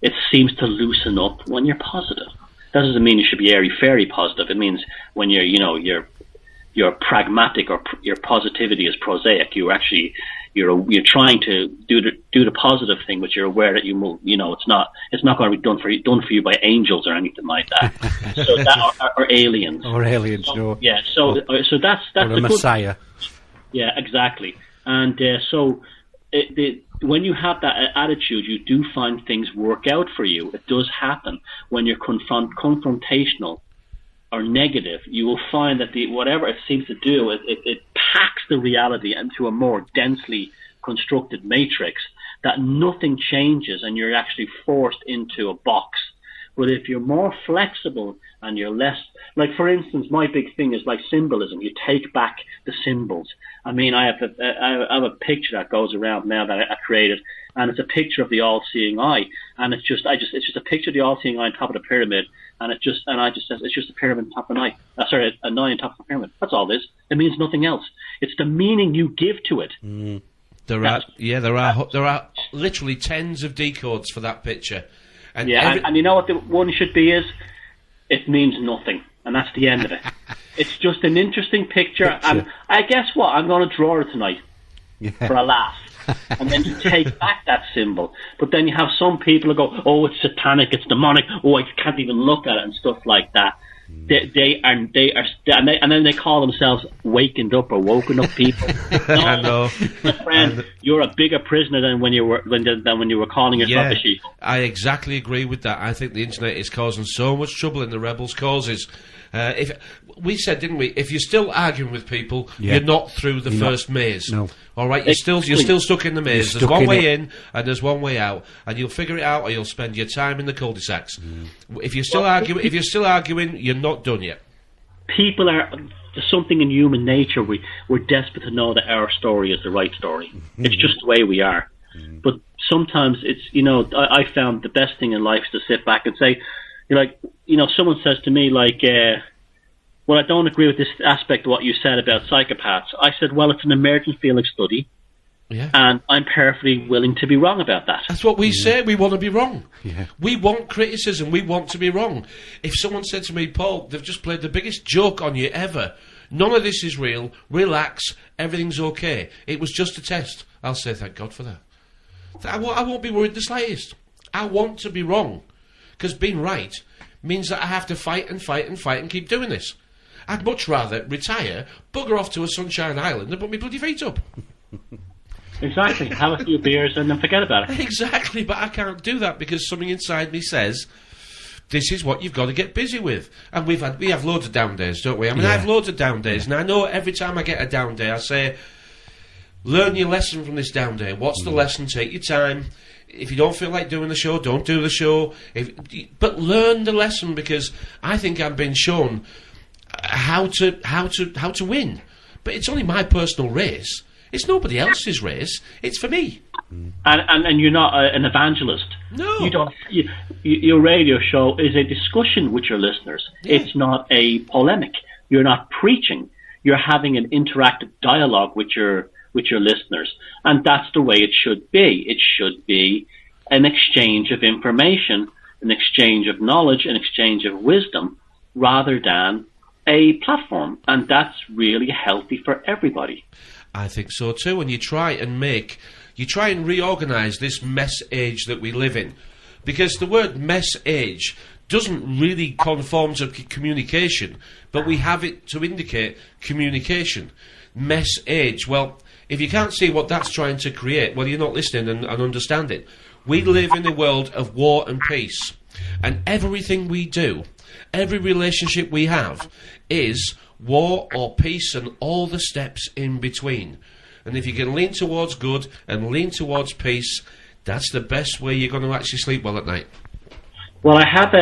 It seems to loosen up when you're positive. That doesn't mean you should be airy-fairy positive. It means when you're pragmatic or your positivity is prosaic. You're trying to do the positive thing, but you're aware that you move. You know, it's not going to be done for you by angels or anything like that. So that or aliens. Or aliens, so, no. Yeah. So that's or a Messiah. Yeah, exactly. And when you have that attitude, you do find things work out for you. It does happen. When you're confrontational or negative, you will find that whatever it seems to do, it packs the reality into a more densely constructed matrix that nothing changes and you're actually forced into a box. But if you're more flexible and you're less, like for instance, my big thing is like symbolism. You take back the symbols. I mean, I have a picture that goes around now that I created, and it's a picture of the all-seeing eye, and it's just a picture of the all-seeing eye on top of the pyramid, and I just says it's just a pyramid on top of an eye. An eye on top of a pyramid. That's all it is. It means nothing else. It's the meaning you give to it. There are literally tens of decodes for that picture. And and you know what the one should be is? It means nothing, and that's the end of it. It's just an interesting picture, and I guess what? I'm going to draw it tonight for a laugh. And then you take back that symbol. But then you have some people who go, oh, it's satanic, it's demonic, oh, I can't even look at it, and stuff like that. They are, and then they call themselves wakened up or woken up people. No, I know, my friend, you're a bigger prisoner than when you were calling yourself a sheep. I exactly agree with that. I think the internet is causing so much trouble in the rebels' causes. If we said, didn't we? If you're still arguing with people, you're not through the first maze. No. All right, you're still stuck in the maze. There's one way in and there's one way out, and you'll figure it out, or you'll spend your time in the cul-de-sacs. If you're still arguing, you're not done yet. People are. There's something in human nature. We're desperate to know that our story is the right story. It's just the way we are. But sometimes it's I found the best thing in life is to sit back and say, someone says to me well, I don't agree with this aspect of what you said about psychopaths. I said, well, it's an emergent feeling study, and I'm perfectly willing to be wrong about that. That's what we say. We want to be wrong. Yeah. We want criticism. We want to be wrong. If someone said to me, Paul, they've just played the biggest joke on you ever. None of this is real. Relax. Everything's okay. It was just a test. I'll say thank God for that. I won't be worried the slightest. I want to be wrong. Because being right means that I have to fight and fight and fight and keep doing this. I'd much rather retire, bugger off to a sunshine island and put my bloody feet up. Exactly. Have a few beers and then forget about it. Exactly, but I can't do that because something inside me says, this is what you've got to get busy with. And we have loads of down days, don't we? I mean, I have loads of down days, and I know every time I get a down day, I say, learn your lesson from this down day. What's the lesson? Take your time. If you don't feel like doing the show, don't do the show. But learn the lesson, because I think I'm being shown how to win. But it's only my personal race. It's nobody else's race. It's for me. And you're not an evangelist. No. You don't. Your radio show is a discussion with your listeners. Yeah. It's not a polemic. You're not preaching. You're having an interactive dialogue with your with your listeners. And that's the way it should be. It should be an exchange of information, an exchange of knowledge, an exchange of wisdom, rather than a platform. And that's really healthy for everybody. I think so too. And you try and reorganise this mess age that we live in. Because the word mess age doesn't really conform to communication, but we have it to indicate communication. Mess age. Well, if you can't see what that's trying to create, well, you're not listening and understanding. We live in a world of war and peace. And everything we do, every relationship we have, is war or peace and all the steps in between. And if you can lean towards good and lean towards peace, that's the best way you're going to actually sleep well at night. Well, I have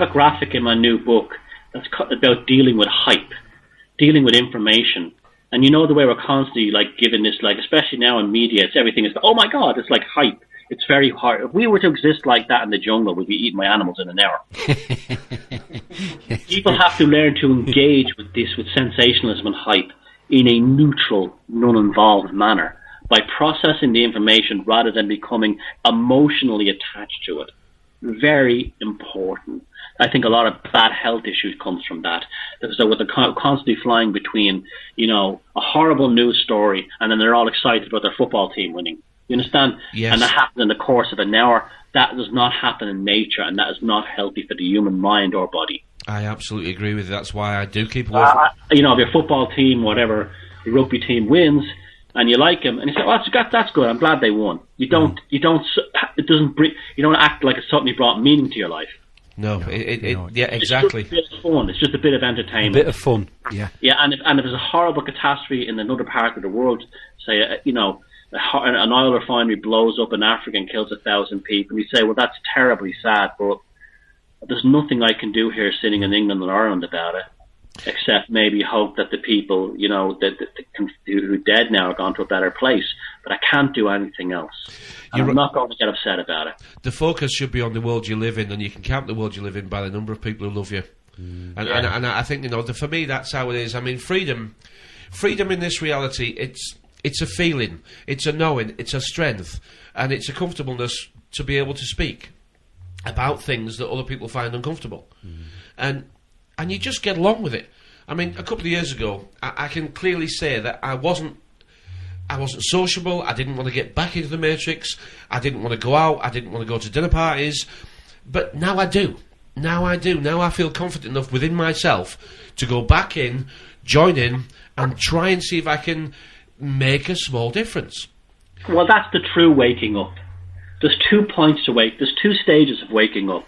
a graphic in my new book that's about dealing with hype, dealing with information. And you know the way we're constantly like giving this, like especially now in media, it's everything is, oh my God, it's like hype. It's very hard. If we were to exist like that in the jungle, we'd be eating my animals in an hour. People have to learn to engage with this, with sensationalism and hype, in a neutral, non-involved manner, by processing the information rather than becoming emotionally attached to it. Very important. I think a lot of bad health issues comes from that. So with the constantly flying between, a horrible news story, and then they're all excited about their football team winning. You understand? Yes. And that happens in the course of an hour. That does not happen in nature, and that is not healthy for the human mind or body. I absolutely agree with you. That's why I do keep away from if your football team, whatever, your rugby team wins, and you like them, and you say, "Oh, that's good. I'm glad they won." You don't act like it's something you brought meaning to your life. No, yeah, exactly. It's just a bit of fun. It's just a bit of entertainment. A bit of fun, yeah. Yeah, and if there's a horrible catastrophe in another part of the world, say, an oil refinery blows up in Africa and kills 1,000 people, and you say, well, that's terribly sad, but there's nothing I can do here sitting in England and Ireland about it, except maybe hope that the people, who are dead now are gone to a better place. But I can't do anything else. I'm not going to get upset about it. The focus should be on the world you live in, and you can count the world you live in by the number of people who love you. And I think, for me, that's how it is. I mean, freedom in this reality, it's a feeling, it's a knowing, it's a strength, and it's a comfortableness to be able to speak about things that other people find uncomfortable. And you just get along with it. I mean, a couple of years ago, I can clearly say that I wasn't sociable. I didn't want to get back into the Matrix. I didn't want to go out. I didn't want to go to dinner parties. But now I do. Now I feel confident enough within myself to go back in, join in, and try and see if I can make a small difference. Well, that's the true waking up. There's 2 points to wake. There's 2 stages of waking up.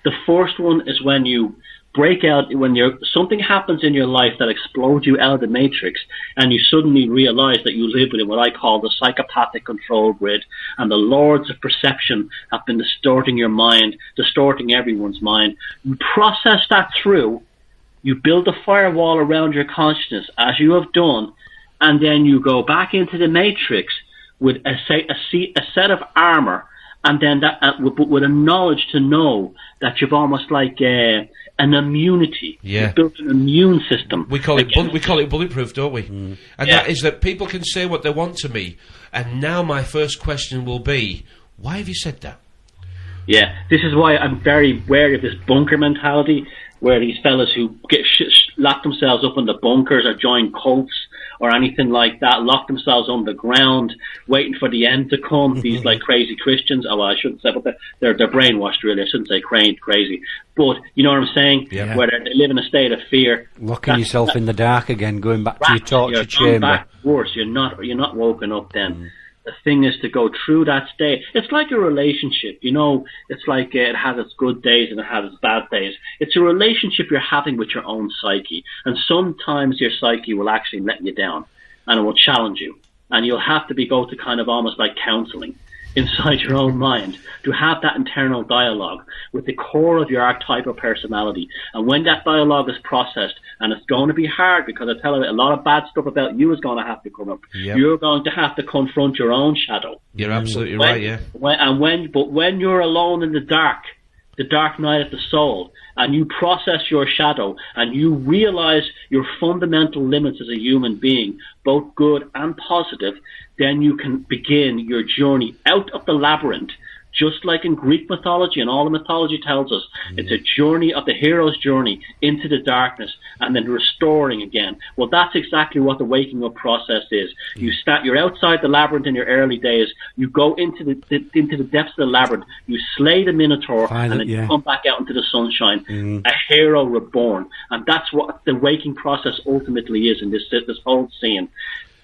The first one is when you break out, when something happens in your life that explodes you out of the matrix, and you suddenly realize that you live within what I call the psychopathic control grid, and the lords of perception have been distorting your mind, distorting everyone's mind. You process that through, you build a firewall around your consciousness, as you have done, and then you go back into the matrix with a set of armor, and then with a knowledge to know that you've almost like an immunity. Yeah. You've built an immune system. We call it bulletproof, don't we? And Yeah. that is that people can say what they want to me. And now my first question will be, why have you said that? Yeah, this is why I'm very wary of this bunker mentality, where these fellas who get lock themselves up in the bunkers or join cults or anything like that, lock themselves on the ground, waiting for the end to come. These like crazy Christians. Oh, well, I shouldn't say, but they're brainwashed. Really, I shouldn't say crazy. But you know what I'm saying? Yeah. Where they live in a state of fear, locking yourself in the dark again, going back to your torture chamber. Back worse. You're not woken up then. The thing is to go through that state. It's like a relationship, it's like it has its good days and it has its bad days. It's a relationship you're having with your own psyche. And sometimes your psyche will actually let you down and it will challenge you. And you'll have to go to kind of almost like counseling inside your own mind to have that internal dialogue with the core of your archetypal personality. And when that dialogue is processed, and it's going to be hard because I tell you, a lot of bad stuff about you is going to have to come up. Yep. You're going to have to confront your own shadow. You're absolutely right, yeah. But when you're alone in the dark, the dark night of the soul, and you process your shadow, and you realize your fundamental limits as a human being, both good and positive, then you can begin your journey out of the labyrinth. Just like in Greek mythology, and all the mythology tells us, it's a journey of the hero's journey into the darkness and then restoring again. Well, that's exactly what the waking up process is. You're outside the labyrinth in your early days. You go into the depths of the labyrinth. You slay the Minotaur, and then you come back out into the sunshine, a hero reborn. And that's what the waking process ultimately is in this whole scene.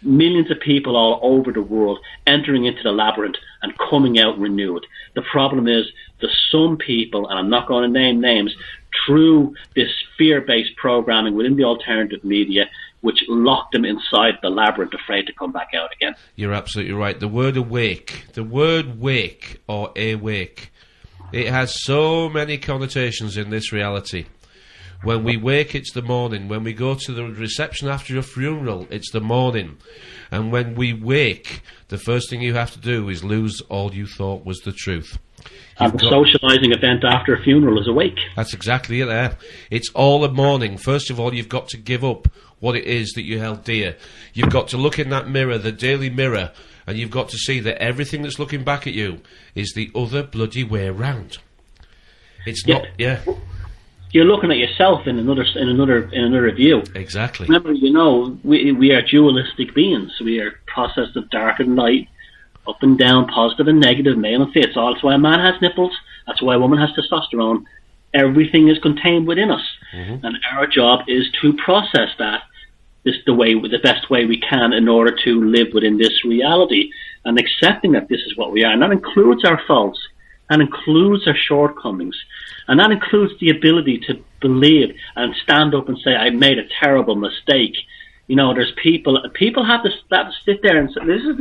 Millions of people all over the world entering into the labyrinth and coming out renewed. The problem is there's some people, and I'm not going to name names, through this fear-based programming within the alternative media, which locked them inside the labyrinth, afraid to come back out again. You're absolutely right. The word awake, the word wake or awake, it has so many connotations in this reality. When we wake, it's the morning. When we go to the reception after a funeral, it's the morning. And when we wake, the first thing you have to do is lose all you thought was the truth. And the socialising event after a funeral is awake. That's exactly it there. It's all a morning. First of all, you've got to give up what it is that you held dear. You've got to look in that mirror, the daily mirror, and you've got to see that everything that's looking back at you is the other bloody way round. It's not, You're looking at yourself in another view. Exactly. Remember, we are dualistic beings. We are processed of dark and light, up and down, positive and negative, male and female. That's why a man has nipples. That's why a woman has testosterone. Everything is contained within us, and our job is to process that the best way we can in order to live within this reality and accepting that this is what we are, and that includes our faults, and includes our shortcomings. And that includes the ability to believe and stand up and say, I made a terrible mistake. There's people have to sit there and say, this is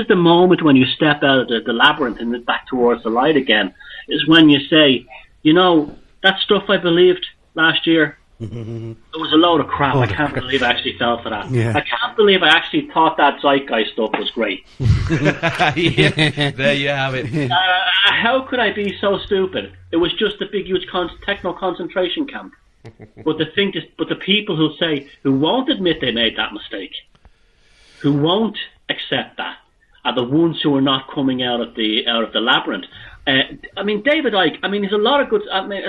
the moment when you step out of the labyrinth and back towards the light again, is when you say, that stuff I believed last year, it was a load of crap. I can't believe I actually fell for that. Yeah. I can't believe I actually thought that Zeitgeist stuff was great. There you have it. How could I be so stupid? It was just a big, huge techno concentration camp. But the people who won't admit they made that mistake, who won't accept that, are the ones who are not coming out of the labyrinth. David Icke, there's a lot of good...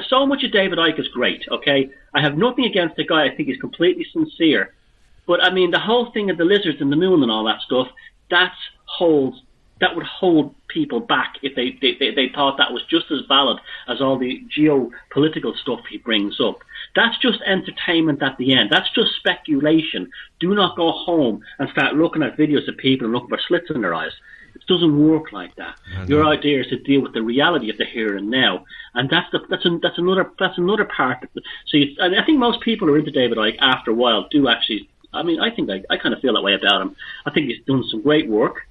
so much of David Icke is great, okay? I have nothing against the guy. I think he's completely sincere. But, the whole thing of the lizards and the moon and all that stuff, that would hold people back if they thought that was just as valid as all the geopolitical stuff he brings up. That's just entertainment at the end. That's just speculation. Do not go home and start looking at videos of people and looking for slits in their eyes. It doesn't work like that. Your idea is to deal with the reality of the here and now, and that's another part of it. So I think most people who are into David Icke after a while do actually. I kind of feel that way about him. I think he's done some great work,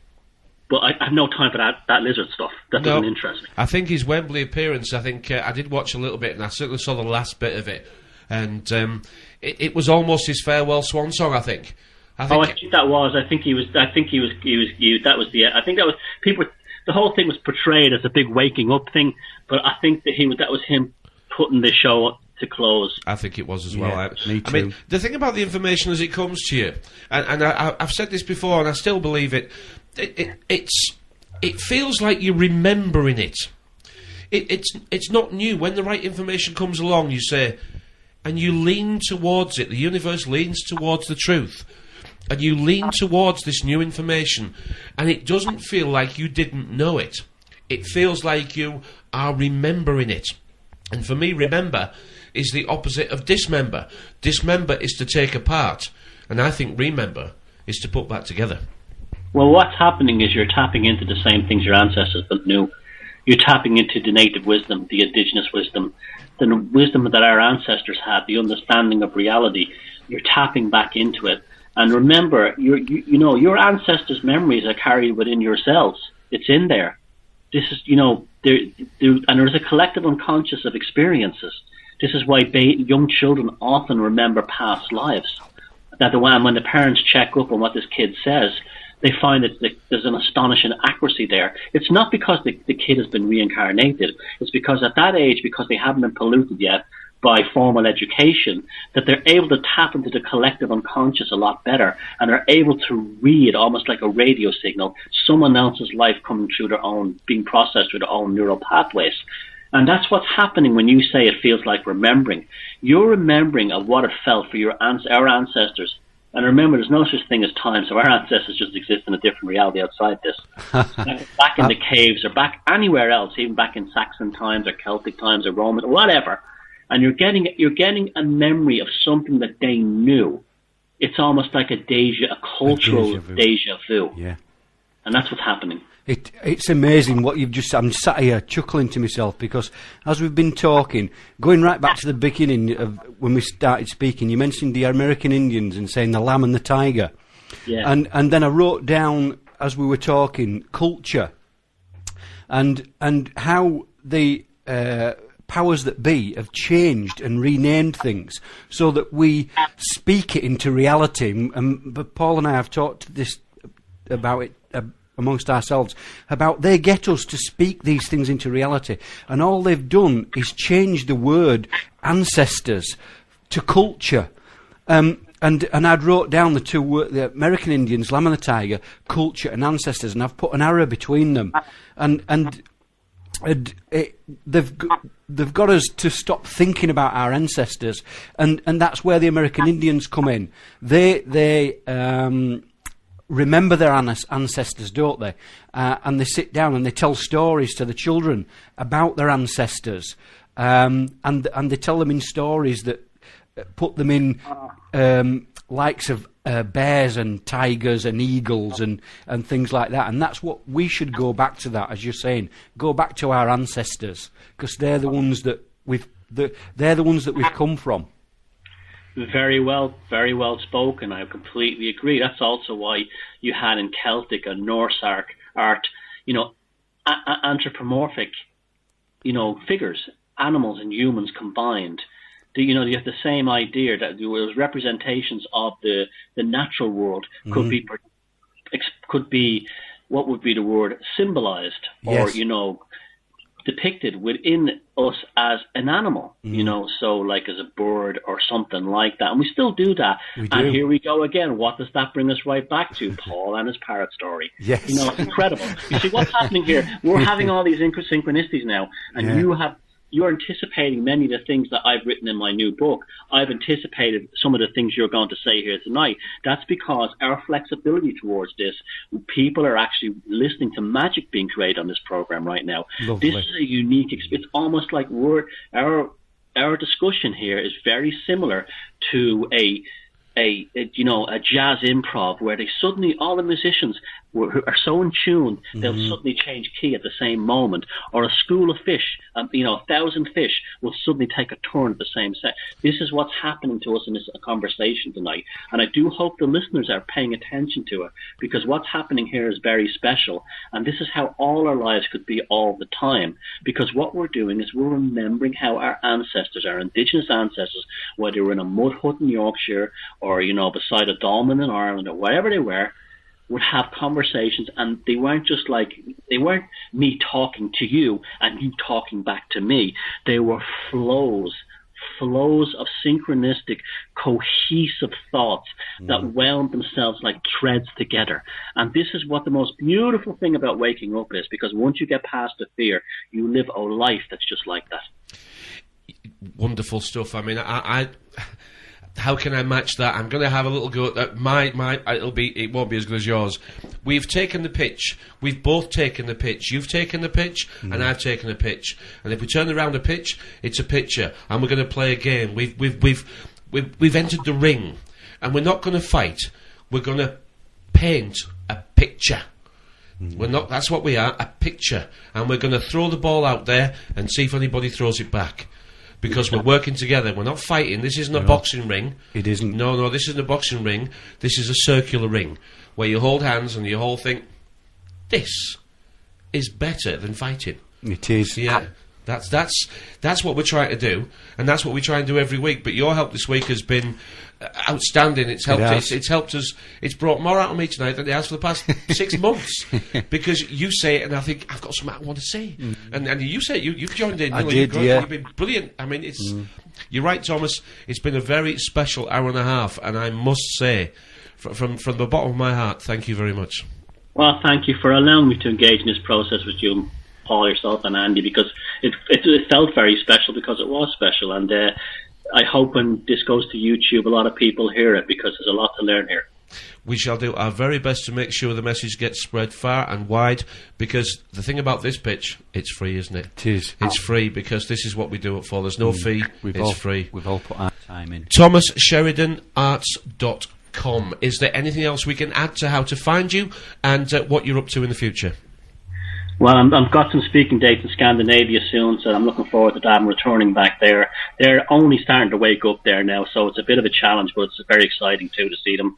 but I have no time for that lizard stuff. That doesn't interest me. I think his Wembley appearance. I think I did watch a little bit, and I certainly saw the last bit of it, and it was almost his farewell swan song. I think that was. I think he was. That was the. I think that was people. The whole thing was portrayed as a big waking up thing, but I think that that was him putting the show to close. I think it was as well. Me too. I mean, the thing about the information as it comes to you, and I've said this before, and I still believe it. It feels like you're remembering it. It's not new. When the right information comes along, you say, and you lean towards it. The universe leans towards the truth. And you lean towards this new information, and it doesn't feel like you didn't know it. It feels like you are remembering it. And for me, remember is the opposite of dismember. Dismember is to take apart, and I think remember is to put back together. Well, what's happening is you're tapping into the same things your ancestors knew. You're tapping into the native wisdom, the indigenous wisdom, the wisdom that our ancestors had, the understanding of reality. You're tapping back into it. And remember, your ancestors' memories are carried within yourselves. It's in there. This is, and there's a collective unconscious of experiences. This is why young children often remember past lives. That when the parents check up on what this kid says, they find that there's an astonishing accuracy there. It's not because the kid has been reincarnated. It's because at that age, because they haven't been polluted yet by formal education, that they're able to tap into the collective unconscious a lot better, and are able to read, almost like a radio signal, someone else's life coming through their own, being processed through their own neural pathways. And that's what's happening when you say it feels like remembering. You're remembering of what it felt for our ancestors. And remember, there's no such thing as time, so our ancestors just exist in a different reality outside this. Back in the caves, or back anywhere else, even back in Saxon times or Celtic times or Roman, whatever. And you're getting a memory of something that they knew. It's almost like a cultural deja vu. Yeah. And that's what's happening. It's amazing what you've just... I'm sat here chuckling to myself, because as we've been talking, going right back to the beginning of when we started speaking, you mentioned the American Indians and saying the lamb and the tiger. Yeah. And then I wrote down, as we were talking, culture, and how the powers that be have changed and renamed things so that we speak it into reality. But Paul and I have talked about it amongst ourselves, about they get us to speak these things into reality, and all they've done is change the word ancestors to culture. And I'd wrote down the two words, the American Indians, lamb and the tiger, culture and ancestors, and I've put an arrow between them, and they've got us to stop thinking about our ancestors, and that's where the American Indians come in. They remember their ancestors, don't they? And they sit down and they tell stories to the children about their ancestors, and they tell them in stories that put them in likes of bears and tigers and eagles and things like that. And that's what we should go back to, that, as you're saying, go back to our ancestors, because they're the ones that we've come from. Very well spoken. I completely agree. That's also why you had in Celtic and Norse art, anthropomorphic, figures, animals and humans combined. You have the same idea that there was representations of the natural world could be what would be the word, symbolized, or yes. Depicted within us as an animal, so like as a bird or something like that. And we still do that. And here we go again. What does that bring us right back to? Paul and his parrot story. Yes. It's incredible. You see what's happening here? We're having all these synchronicities now, and you're anticipating many of the things that I've written in my new book. I've anticipated some of the things you're going to say here tonight. That's because our flexibility towards this, people are actually listening to magic being created on this program right now. Lovely. This is a unique experience. It's almost like our discussion here is very similar to a jazz improv, where they suddenly, all the musicians are so in tune, they'll suddenly change key at the same moment, or a school of fish, 1,000 fish will suddenly take a turn at the same set. This is what's happening to us in this conversation tonight, and I do hope the listeners are paying attention to it, because what's happening here is very special, and this is how all our lives could be all the time, because what we're doing is we're remembering how our ancestors, our indigenous ancestors, whether we're in a mud hut in Yorkshire or beside a dolmen in Ireland or wherever they were, would have conversations, and they weren't me talking to you and you talking back to me. They were flows of synchronistic, cohesive thoughts that wound themselves like threads together. And this is what the most beautiful thing about waking up is, because once you get past the fear, you live a life that's just like that. Wonderful stuff. I mean, I how can I match that? I'm going to have a little go at that. It won't be as good as yours. We've taken the pitch. We've both taken the pitch. You've taken the pitch, and I've taken the pitch. And if we turn around a pitch, it's a picture, and we're going to play a game. We've entered the ring, and we're not going to fight. We're going to paint a picture. We're not. That's what we are, a picture, and we're going to throw the ball out there and see if anybody throws it back. Because we're working together. We're not fighting. This isn't a boxing ring. It isn't. No, this isn't a boxing ring. This is a circular ring where you hold hands and you all think, this is better than fighting. It is. Yeah. That's what we're trying to do, and that's what we try and do every week. But your help this week has been outstanding. It's helped us. It's helped us. It's brought more out of me tonight than it has for the past 6 months. Because you say it, and I think I've got something I want to say. And you say it. You've joined in. I did, yeah. You've been brilliant. I mean, it's. You're right, Thomas. It's been a very special hour and a half, and I must say, from the bottom of my heart, thank you very much. Well, thank you for allowing me to engage in this process with you, Paul, yourself, and Andy, because it felt very special because it was special, and I hope when this goes to YouTube, a lot of people hear it because there's a lot to learn here. We shall do our very best to make sure the message gets spread far and wide, because the thing about this pitch, it's free, isn't it? It is. It's free because this is what we do it for. There's no fee. It's free. We've all put our time in. ThomasSheridanArts.com. Is there anything else we can add to how to find you and what you're up to in the future? Well, I've got some speaking dates in Scandinavia soon, so I'm looking forward to that. I'm returning back there. They're only starting to wake up there now, so it's a bit of a challenge, but it's very exciting too to see them.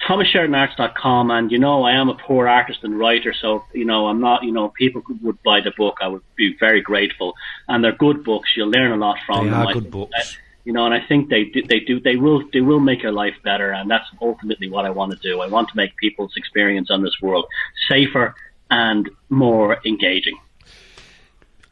ThomasSheridanArts.com, and I am a poor artist and writer, so I'm not. People would buy the book. I would be very grateful, and they're good books. You'll learn a lot from them. They are good books. And I think they will make your life better, and that's ultimately what I want to do. I want to make people's experience on this world safer and more engaging.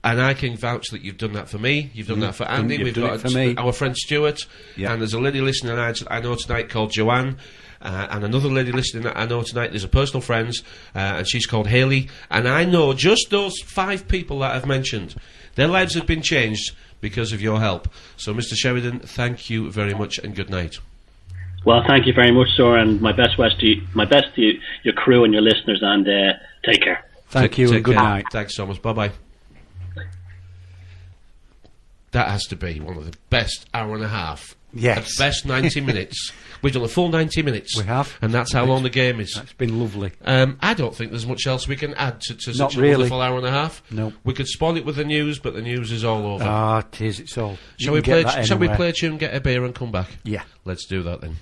And I can vouch that you've done that for me. You've done that for Andy. We've got for our friend Stuart. Yeah. And there's a lady listening I know tonight called Joanne. And another lady listening that I know tonight. There's a personal friend, and she's called Hayley. And I know just those 5 people that I've mentioned, their lives have been changed because of your help. So, Mr. Sheridan, thank you very much, and good night. Well, thank you very much, sir, and my best to you, your crew and your listeners, and take care. Thank you, and good night. Thanks, Thomas. Bye-bye. That has to be one of the best hour and a half. Yes. The best 90 minutes. We've done a full 90 minutes. We have. And that's how long the game is. That's been lovely. I don't think there's much else we can add to such a really. wonderful hour and a half. No. We could spoil it with the news, but the news is all over. Ah, it is. It's all. Shall we play a tune, get a beer and come back? Yeah. Let's do that then.